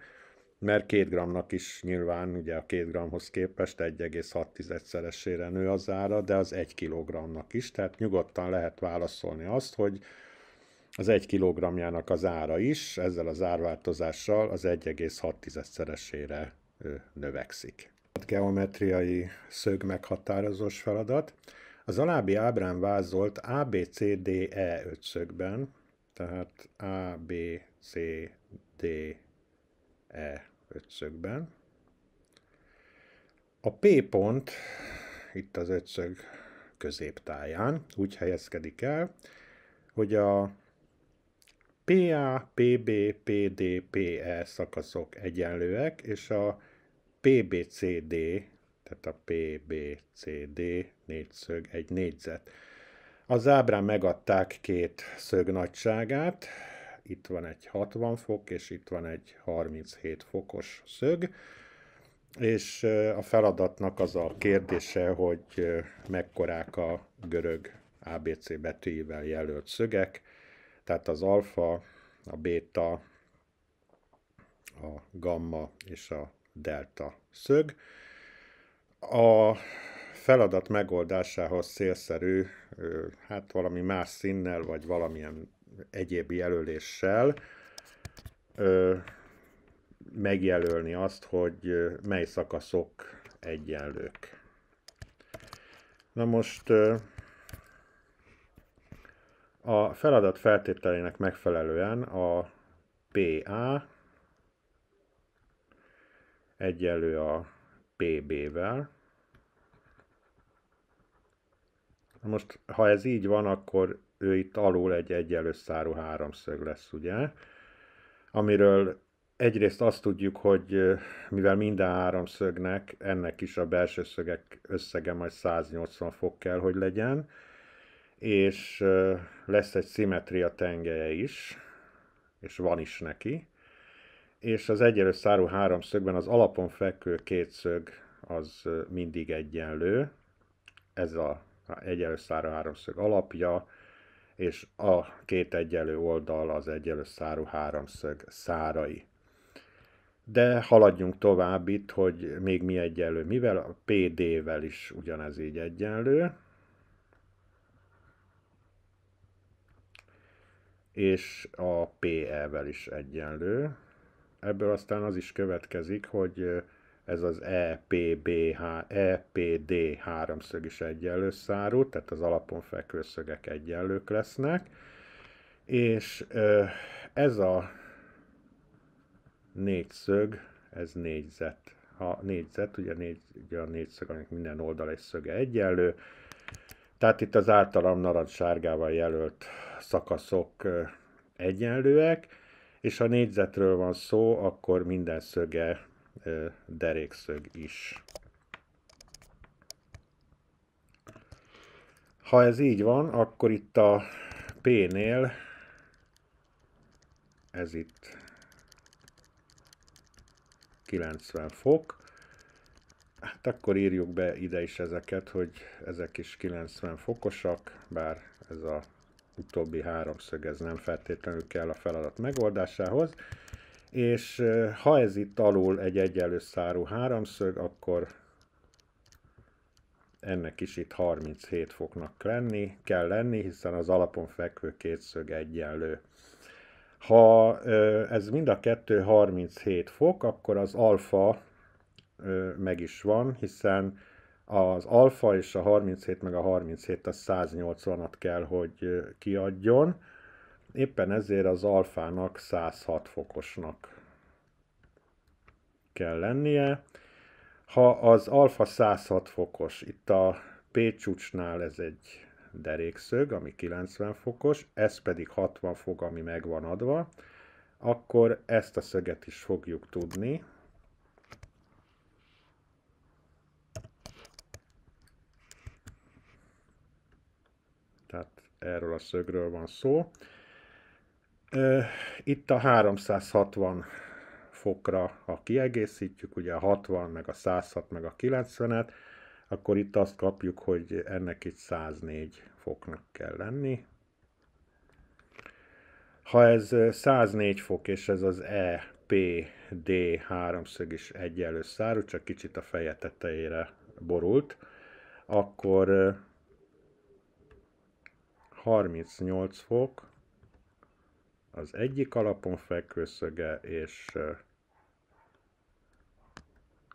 [SPEAKER 1] mert 2 g-nak is nyilván ugye a 2 g-hoz képest 1,6-szeresére nő az ára, de az 1 kg-nak is, tehát nyugodtan lehet válaszolni azt, hogy az 1 kg-jának az ára is ezzel az árváltozással az 1,6-szeresére növekszik. Geometriai szög meghatározós feladat. Az alábbi ábrán vázolt ABCDE ötszögben, tehát ABCDE ötszögben, a P pont itt az ötszög középtáján úgy helyezkedik el, hogy a PA, PB, PD, PE szakaszok egyenlőek, és a PBCD, tehát a PBCD négyszög egy négyzet. Az ábrán megadták két szög nagyságát, itt van egy 60 fok, és itt van egy 37 fokos szög, és a feladatnak az a kérdése, hogy mekkorák a görög ABC betűivel jelölt szögek, tehát az alfa, a béta, a gamma és a delta szög. A feladat megoldásához célszerű, hát valami más színnel, vagy valamilyen egyéb jelöléssel megjelölni azt, hogy mely szakaszok egyenlők. Na most a feladat feltételének megfelelően a PA egyenlő a PB-vel. Most, ha ez így van, akkor ő itt alul egy egyenlő szárú háromszög lesz, ugye? Amiről egyrészt azt tudjuk, hogy mivel minden háromszögnek, ennek is a belső szögek összege majd 180 fok kell, hogy legyen, és lesz egy szimmetria tengelye is, és van is neki, és az egyenlő szárú háromszögben az alapon fekvő két szög az mindig egyenlő, ez a egyenlő szárú háromszög alapja, és a két egyenlő oldal az egyenlő szárú háromszög szárai. De haladjunk tovább itt, hogy még mi egyenlő. Mivel a PD-vel is ugyanez így egyenlő, és a PE-vel is egyenlő. Ebből aztán az is következik, hogy ez az EPD háromszög is egyenlő szárú, tehát az alapon fekvő szögek egyenlők lesznek. És ez a négyszög, ez négyzet. Ha négyzet, ugye a négyszög, aminek minden oldal egy szöge egyenlő. Tehát itt az általam narancssárgával jelölt szakaszok egyenlőek, és ha négyzetről van szó, akkor minden szöge derékszög is. Ha ez így van, akkor itt a P-nél ez itt 90 fok. Hát akkor írjuk be ide is ezeket, hogy ezek is 90 fokosak, bár ez a utóbbi háromszög ez nem feltétlenül kell a feladat megoldásához. És ha ez itt alul egy egyenlő szárú háromszög, akkor ennek is itt 37 foknak kell lenni, hiszen az alapon fekvő két szög egyenlő. Ha ez mind a kettő 37 fok, akkor az alfa meg is van, hiszen az alfa és a 37 meg a 37 a 180-at kell, hogy kiadjon. Éppen ezért az alfának 106 fokosnak kell lennie. Ha az alfa 106 fokos, itt a P csúcsnál ez egy derékszög, ami 90 fokos, ez pedig 60 fok, ami meg van adva, akkor ezt a szöget is fogjuk tudni. Tehát erről a szögről van szó. Itt a 360 fokra, ha kiegészítjük, ugye a 60, meg a 106, meg a 90-et, akkor itt azt kapjuk, hogy ennek itt 104 foknak kell lenni. Ha ez 104 fok, és ez az EPD háromszög is egyenlő szárú, csak kicsit a feje tetejére borult, akkor 38 fok az egyik alapon fekvő szöge, és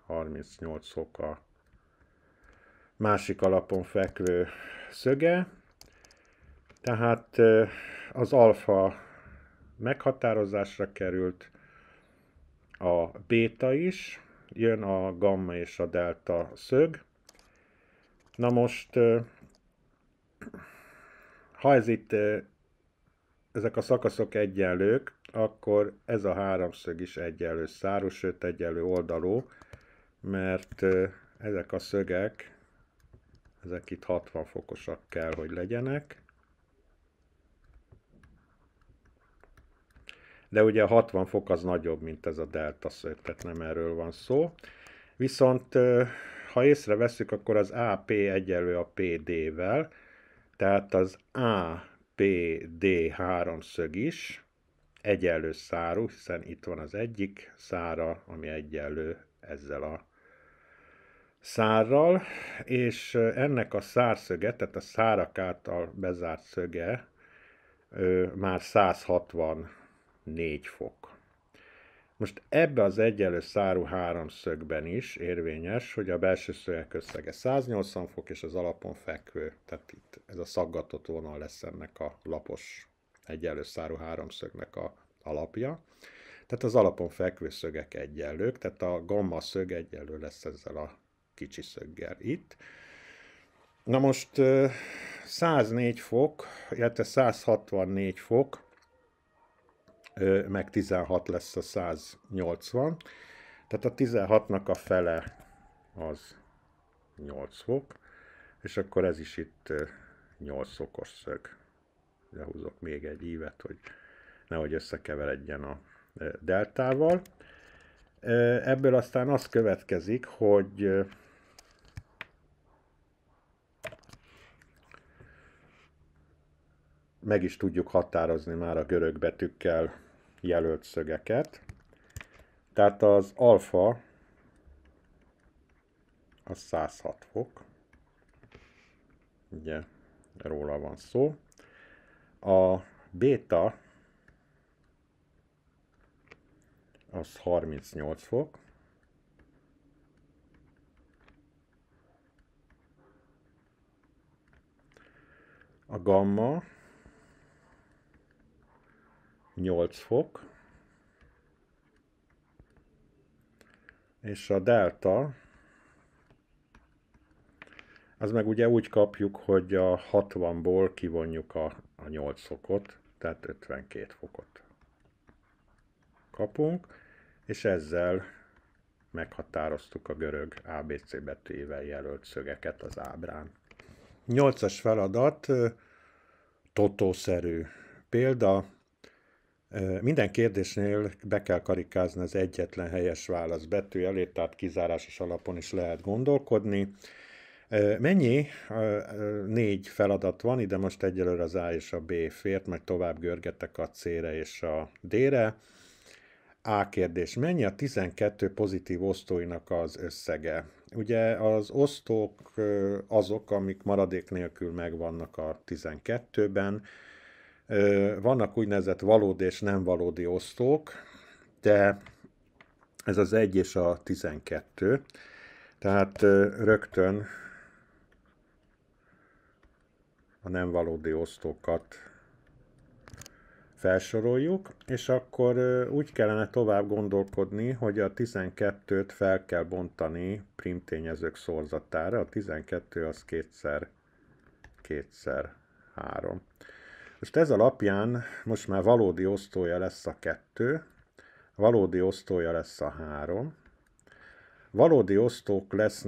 [SPEAKER 1] 38 fok a másik alapon fekvő szöge. Tehát az alfa meghatározásra került, a béta is, jön a gamma és a delta szög. Na most, ha ez itt, ezek a szakaszok egyenlők, akkor ez a háromszög is egyenlő szárú, sőt egyenlő oldalú, mert ezek a szögek, ezek itt 60 fokosak kell, hogy legyenek. De ugye a 60 fok az nagyobb, mint ez a delta szög, tehát nem erről van szó. Viszont ha észreveszünk, akkor az AP egyenlő a PD-vel, tehát az APD háromszög is egyenlő szárú, hiszen itt van az egyik szára, ami egyenlő ezzel a szárral, és ennek a szárszöge, tehát a szárak által bezárt szöge már 164 fok. Most ebbe az egyenlő szárú háromszögben is érvényes, hogy a belső szögek összege 180 fok, és az alapon fekvő, tehát itt ez a szaggatott vonal lesz ennek a lapos egyenlő szárú háromszögnek a alapja. Tehát az alapon fekvő szögek egyenlők, tehát a gamma szög egyenlő lesz ezzel a kicsi szöggel itt. Na most 104 fok, illetve 164 fok, meg 16 lesz a 180. Tehát a 16-nak a fele az 8 fok, és akkor ez is itt 8 fokos szög. Lehúzok még egy ívet, hogy nehogy összekeveredjen a deltával. Ebből aztán az következik, hogy meg is tudjuk határozni már a görög betűkkel jelölt szögeket. Tehát az alfa az 106 fok, ugye róla van szó. A béta az 38 fok. A gamma 8 fok. És a delta az meg ugye úgy kapjuk, hogy a 60-ból kivonjuk a 8 fokot, tehát 52 fokot kapunk, és ezzel meghatároztuk a görög ABC betűjével jelölt szögeket az ábrán. 8-as feladat, totószerű példa. Minden kérdésnél be kell karikázni az egyetlen helyes válasz betű elé, tehát kizárásos alapon is lehet gondolkodni. Mennyi? 4 feladat van, ide most egyelőre az A és a B fért, majd tovább görgetek a C-re és a D-re. A kérdés, mennyi a 12 pozitív osztóinak az összege? Ugye az osztók azok, amik maradék nélkül megvannak a 12-ben. Vannak úgynevezett valódi és nem valódi osztók, de ez az 1 és a 12. Tehát rögtön a nem valódi osztókat felsoroljuk, és akkor úgy kellene tovább gondolkodni, hogy a 12-t fel kell bontani primtényezők szorzatára. A 12 az 2x3. Most ez alapján most már valódi osztója lesz a 2, valódi osztója lesz a 3, valódi osztók lesz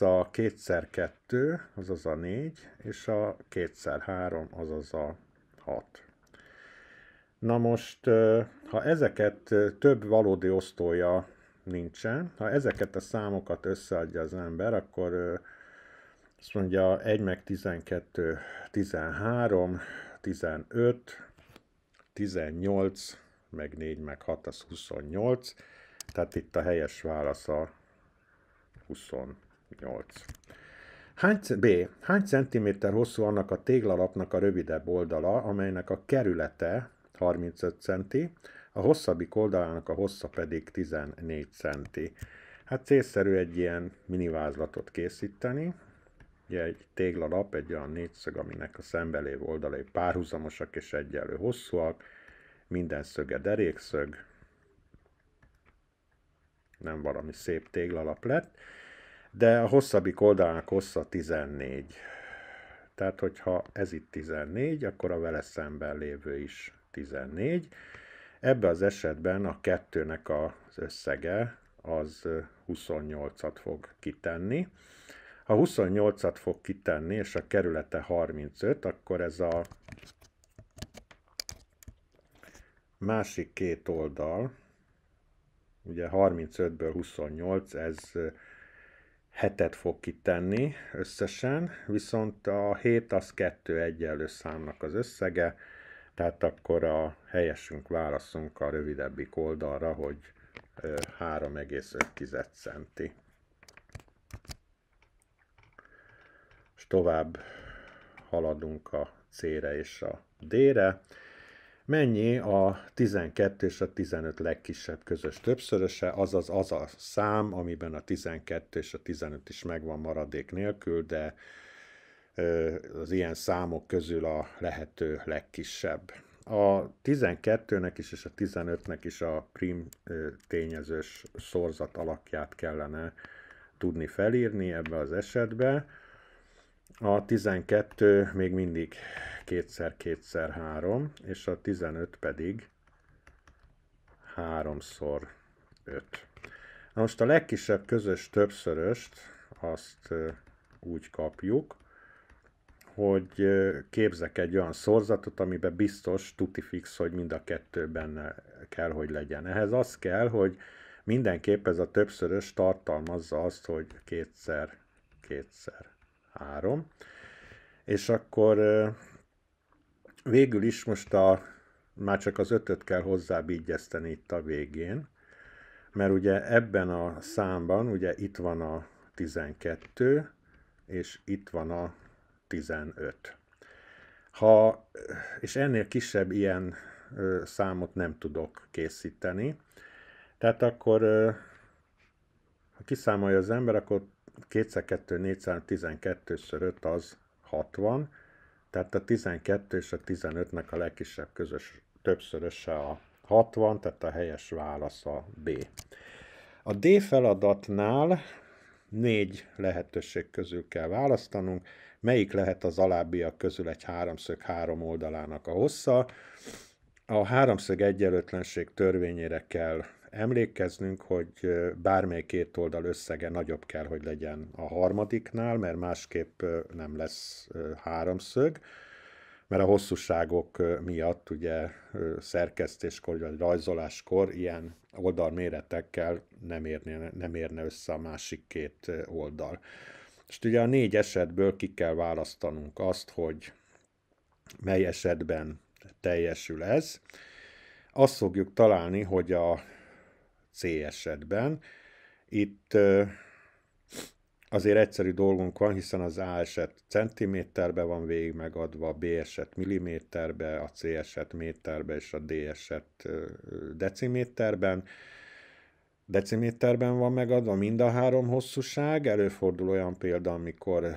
[SPEAKER 1] a 2x2, azaz a 4, és a 2x3, azaz a 6. Na most, ha ezeket több valódi osztója nincsen, ha ezeket a számokat összeadja az ember, akkor azt mondja 1 meg 12, 13, 15, 18, meg 4 meg 6, az 28. Tehát itt a helyes válasz a 28. Hány centiméter hosszú annak a téglalapnak a rövidebb oldala, amelynek a kerülete 35 centi, a hosszabbik oldalának a hossza pedig 14 centi. Hát célszerű egy ilyen minivázlatot készíteni. Ugye egy téglalap, egy olyan négyszög, aminek a szemben lévő oldalai párhuzamosak és egyenlő hosszúak. Minden szöge derékszög. Nem valami szép téglalap lett. De a hosszabbik oldalának hossza 14. Tehát, hogyha ez itt 14, akkor a vele szemben lévő is 14. Ebben az esetben a kettőnek az összege az 28-at fog kitenni. Ha 28-at fog kitenni, és a kerülete 35, akkor ez a másik két oldal, ugye 35-ből 28, ez 7-et fog kitenni összesen, viszont a 7 az 2 egyenlő számnak az összege, tehát akkor a helyesünk válaszunk a rövidebbik oldalra, hogy 3,5 centi. És tovább haladunk a C-re és a D-re. Mennyi a 12 és a 15 legkisebb közös többszöröse, azaz az a szám, amiben a 12 és a 15 is megvan maradék nélkül, de az ilyen számok közül a lehető legkisebb. A 12-nek is és a 15-nek is a prim tényezős szorzat alakját kellene tudni felírni ebbe az esetbe. A 12 még mindig 2x2x3, és a 15 pedig 3x5. Na most a legkisebb közös többszöröst azt úgy kapjuk, hogy képzek egy olyan szorzatot, amiben biztos, tuti fix, hogy mind a kettő benne kell, hogy legyen. Ehhez az kell, hogy mindenképp ez a többszörös tartalmazza azt, hogy 2x2x3. És akkor Végül is most már csak az 5-öt kell hozzábígyeszteni itt a végén, mert ugye ebben a számban ugye itt van a 12, és itt van a 15. És ennél kisebb ilyen számot nem tudok készíteni. Tehát akkor, ha kiszámolja az ember, akkor 2x2, 412-ször 5 az 60. Tehát a 12 és a 15-nek a legkisebb közös többszöröse a 60, tehát a helyes válasz a B. A D feladatnál 4 lehetőség közül kell választanunk. Melyik lehet az alábbiak közül egy háromszög 3 oldalának a hossza? A háromszög egyenlőtlenség törvényére kell emlékeznünk, hogy bármely két oldal összege nagyobb kell, hogy legyen a harmadiknál, mert másképp nem lesz háromszög, mert a hosszúságok miatt ugye szerkesztéskor vagy rajzoláskor ilyen oldalméretekkel nem érne össze a másik két oldal. És ugye a 4 esetből ki kell választanunk azt, hogy mely esetben teljesül ez. Azt fogjuk találni, hogy a C esetben itt azért egyszerű dolgunk van, hiszen az A eset centiméterbe van végig megadva, a B eset milliméterbe, a C eset méterbe és a D eset deciméterben. Deciméterben van megadva mind a három hosszúság. Előfordul olyan példa, amikor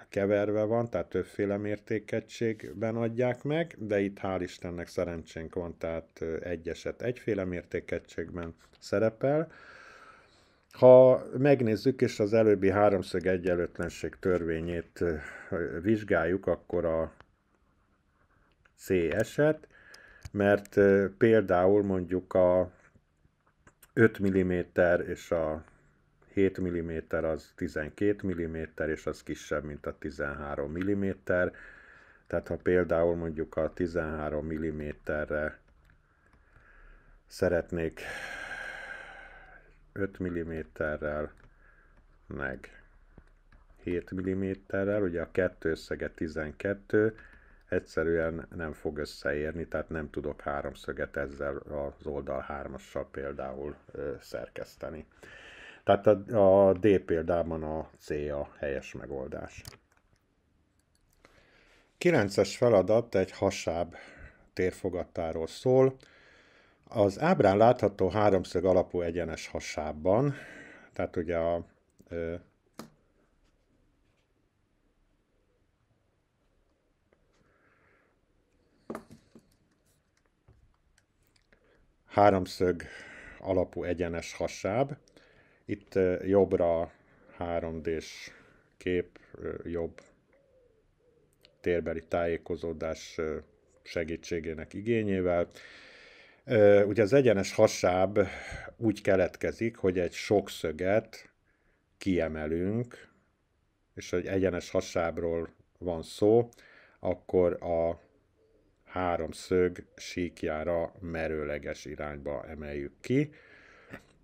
[SPEAKER 1] keverve van, tehát többféle mértékegységben adják meg, de itt hál' Istennek szerencsénk van, tehát egy eset egyféle mértékegységben szerepel. Ha megnézzük, és az előbbi háromszög egyenlőtlenség törvényét vizsgáljuk, akkor a C eset, mert például mondjuk a 5 mm és a 7 mm az 12 mm, és az kisebb, mint a 13 mm. Tehát ha például mondjuk a 13 mm-re szeretnék 5 mm-rel, meg 7 mm-rel, ugye a kettő összege 12, egyszerűen nem fog összeérni, tehát nem tudok háromszöget ezzel az oldal 3-assal például szerkeszteni. Tehát a D példában a C a helyes megoldás. 9-es feladat egy hasáb térfogatáról szól. Az ábrán látható háromszög alapú egyenes hasábban, tehát ugye a háromszög alapú egyenes hasáb. Itt jobbra 3D-s kép, jobb térbeli tájékozódás segítségének igényével. Ugye az egyenes hasáb úgy keletkezik, hogy egy sokszöget kiemelünk, és hogy egyenes hasábról van szó, akkor a háromszög síkjára merőleges irányba emeljük ki,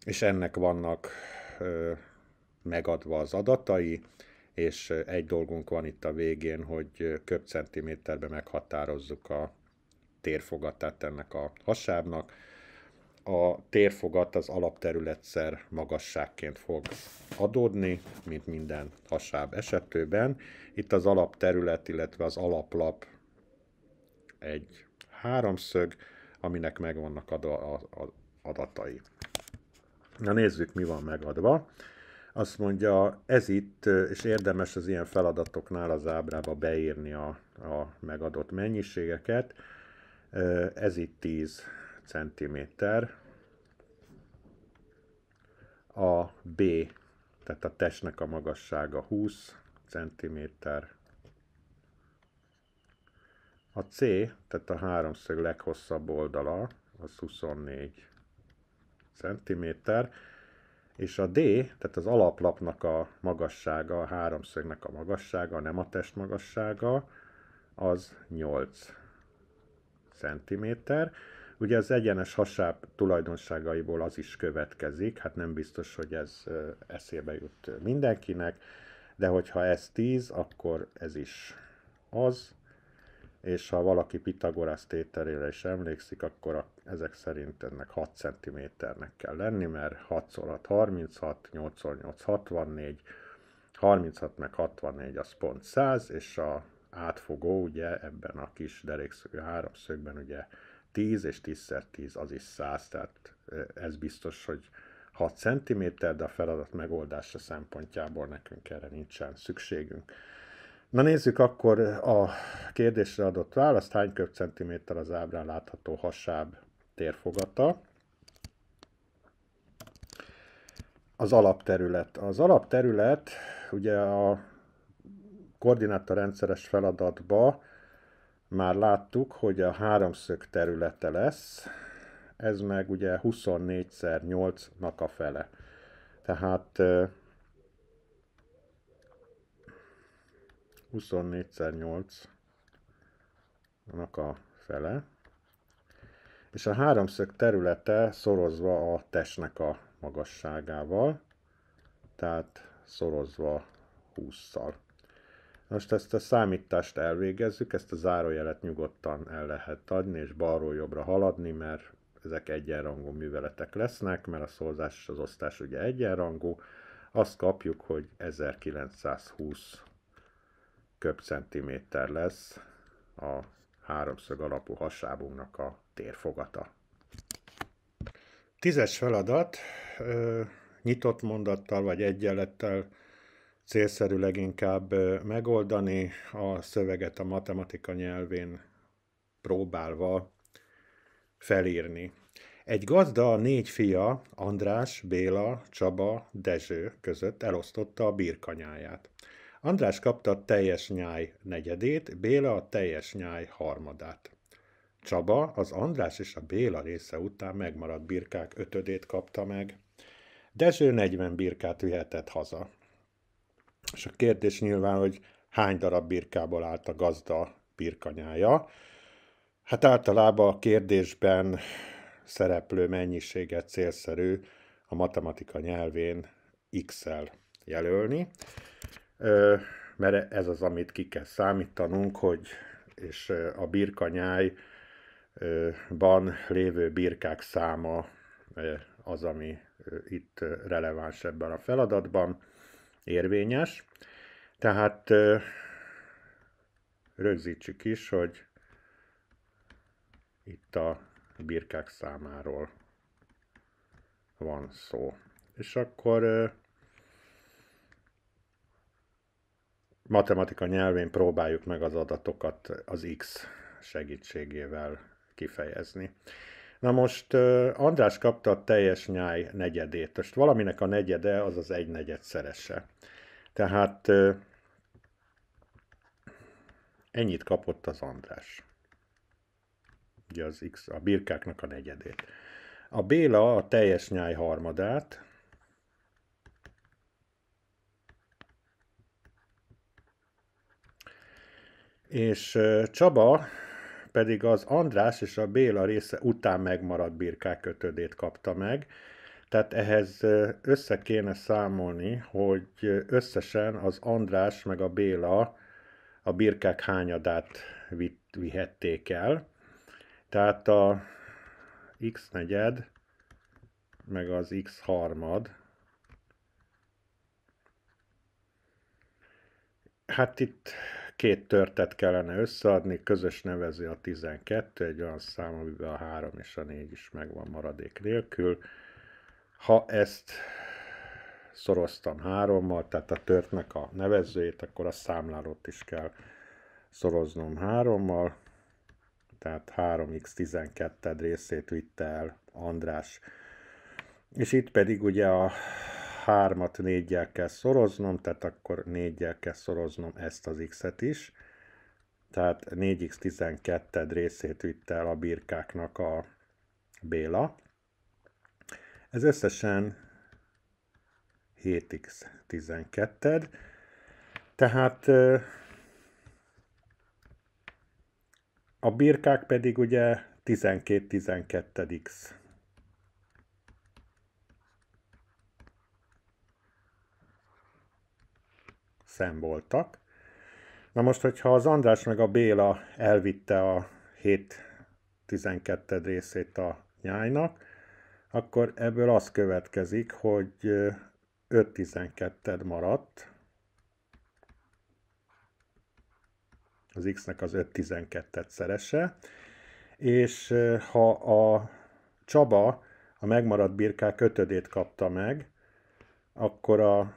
[SPEAKER 1] és ennek vannak megadva az adatai, és egy dolgunk van itt a végén, hogy köbcentiméterben meghatározzuk a térfogatát ennek a hasábnak. A térfogat az alapterületszer magasságként fog adódni, mint minden hasáb esetében. Itt az alapterület, illetve az alaplap egy háromszög, aminek megvannak adatai. Na nézzük, mi van megadva. Azt mondja, ez itt, és érdemes az ilyen feladatoknál az ábrába beírni a megadott mennyiségeket. Ez itt 10 cm. A B, tehát a testnek a magassága 20 cm. A C, tehát a háromszög leghosszabb oldala, az 24 cm. És a D, tehát az alaplapnak a magassága, a háromszögnek a magassága, nem a test magassága, az 8 cm. Ugye az egyenes hasáb tulajdonságaiból az is következik, hát nem biztos, hogy ez eszébe jut mindenkinek, de hogyha ez 10, akkor ez is az, és ha valaki Pitagorasz tételére is emlékszik, akkor ezek szerint ennek 6 cm-nek kell lenni, mert 6x6 36, 8x8 64, 36 meg 64 az pont 100, és a átfogó ugye ebben a kis derékszögű háromszögben ugye 10, és 10x10 az is 100, tehát ez biztos, hogy 6 cm, de a feladat megoldása szempontjából nekünk erre nincsen szükségünk. Na nézzük akkor a kérdésre adott választ. Hány köbcentiméter az ábrán látható hasáb térfogata? Az alapterület. Az alapterület ugye a koordinátorrendszeres feladatban már láttuk, hogy a háromszög területe lesz, ez meg ugye 24x8-nak a fele. Tehát 24x8-nak a fele, és a háromszög területe szorozva a testnek a magasságával, tehát szorozva 20-szal. Most ezt a számítást elvégezzük, ezt a zárójelet nyugodtan el lehet adni, és balról jobbra haladni, mert ezek egyenrangú műveletek lesznek, mert a szorzás és az osztás ugye egyenrangú. Azt kapjuk, hogy 1920 köbcentiméter lesz a háromszög alapú hasábunknak a térfogata. 10-es feladat, nyitott mondattal vagy egyenlettel célszerű leginkább megoldani, a szöveget a matematika nyelvén próbálva felírni. Egy gazda a 4 fia, András, Béla, Csaba, Dezső között elosztotta a birkanyáját. András kapta a teljes nyáj negyedét, Béla a teljes nyáj harmadát. Csaba az András és a Béla része után megmaradt birkák ötödét kapta meg. Dezső 40 birkát vihetett haza. És a kérdés nyilván, hogy hány darab birkából állt a gazda birkanyája. Hát általában a kérdésben szereplő mennyiséget célszerű a matematika nyelvén x-el jelölni, mert ez az, amit ki kell számítanunk, hogy és a birkanyájban lévő birkák száma az, ami itt releváns ebben a feladatban, érvényes. Tehát rögzítsük is, hogy itt a birkák számáról van szó. És akkor matematika nyelvén próbáljuk meg az adatokat az x segítségével kifejezni. Na most András kapta a teljes nyáj negyedét. Most valaminek a negyede az az 1/4 szerese. Tehát ennyit kapott az András. Ugye az x, a birkáknak a negyedét. A Béla a teljes nyáj harmadát, és Csaba pedig az András és a Béla része után megmaradt birkák ötödét kapta meg. Tehát ehhez össze kéne számolni, hogy összesen az András meg a Béla a birkák hányadát vihették el. Tehát a x negyed meg az x harmad. Hát itt két törtet kellene összeadni, közös nevező a 12, egy olyan szám, amiben a 3 és a 4 is megvan maradék nélkül. Ha ezt szoroztam 3-mal, tehát a törtnek a nevezőjét, akkor a számlálót is kell szoroznom 3-mal, tehát 3x12 részét vitte el András. És itt pedig ugye a 3-at 4-jel kell szoroznom, tehát akkor 4-jel kell szoroznom ezt az x-et is. Tehát 4x12 részét vitte el a birkáknak a Béla. Ez összesen 7x12. Tehát a birkák pedig ugye 12x szem voltak. Na most, hogyha az András meg a Béla elvitte a 7/12 részét a nyájnak, akkor ebből az következik, hogy 5/12 maradt. Az x-nek az 5/12 szerese. És ha a Csaba a megmaradt birkák 5-ödét kapta meg, akkor a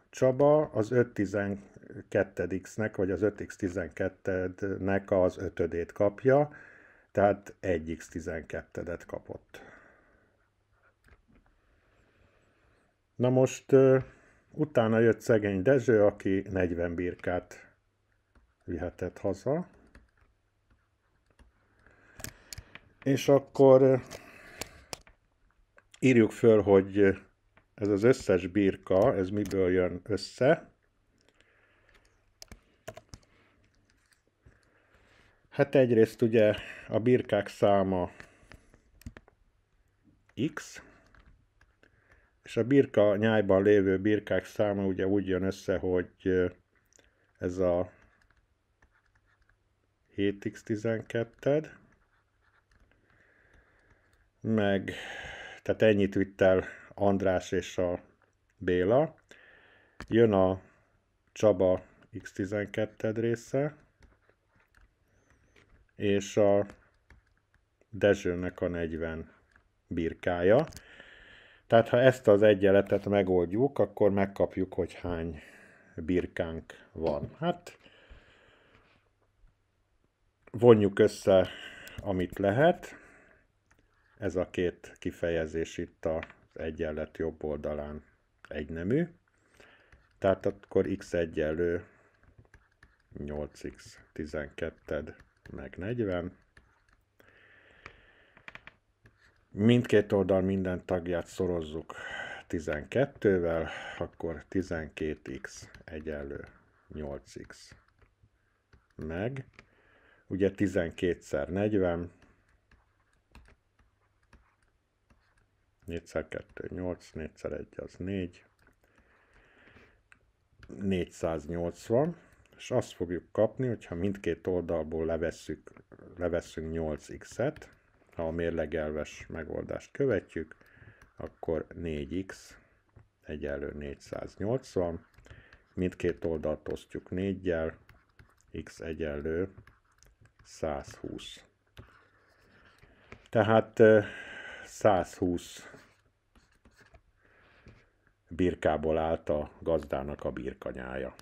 [SPEAKER 1] Csaba az 5/12x-nek, vagy az 5x12-nek az 5-ödét kapja, tehát 1x12-et kapott. Na most utána jött szegény Dezső, aki 40 birkát vihetett haza. És akkor írjuk föl, hogy ez az összes birka, ez miből jön össze. Hát egyrészt ugye a birkák száma x, és a birka nyájban lévő birkák száma ugye úgy jön össze, hogy ez a 7x12, meg, tehát ennyit vitt el András és a Béla. Jön a Csaba x12 része, és a Dezsőnek a 40 birkája. Tehát ha ezt az egyenletet megoldjuk, akkor megkapjuk, hogy hány birkánk van. Hát vonjuk össze, amit lehet. Ez a két kifejezés itt az egyenlet jobb oldalán egynemű. Tehát akkor x egyenlő 8x12 meg 40. Mindkét oldal minden tagját szorozzuk 12-vel, akkor 12x egyenlő 8x meg, ugye 12-szer 40, 4x2 8, 4x1 az 4, 480, és azt fogjuk kapni, hogyha mindkét oldalból levesszünk 8x-et, ha a mérlegelves megoldást követjük, akkor 4x egyenlő 480, mindkét oldalt osztjuk 4-jel, x egyenlő 120. Tehát 120 birkából állt a gazdának a birkanyája.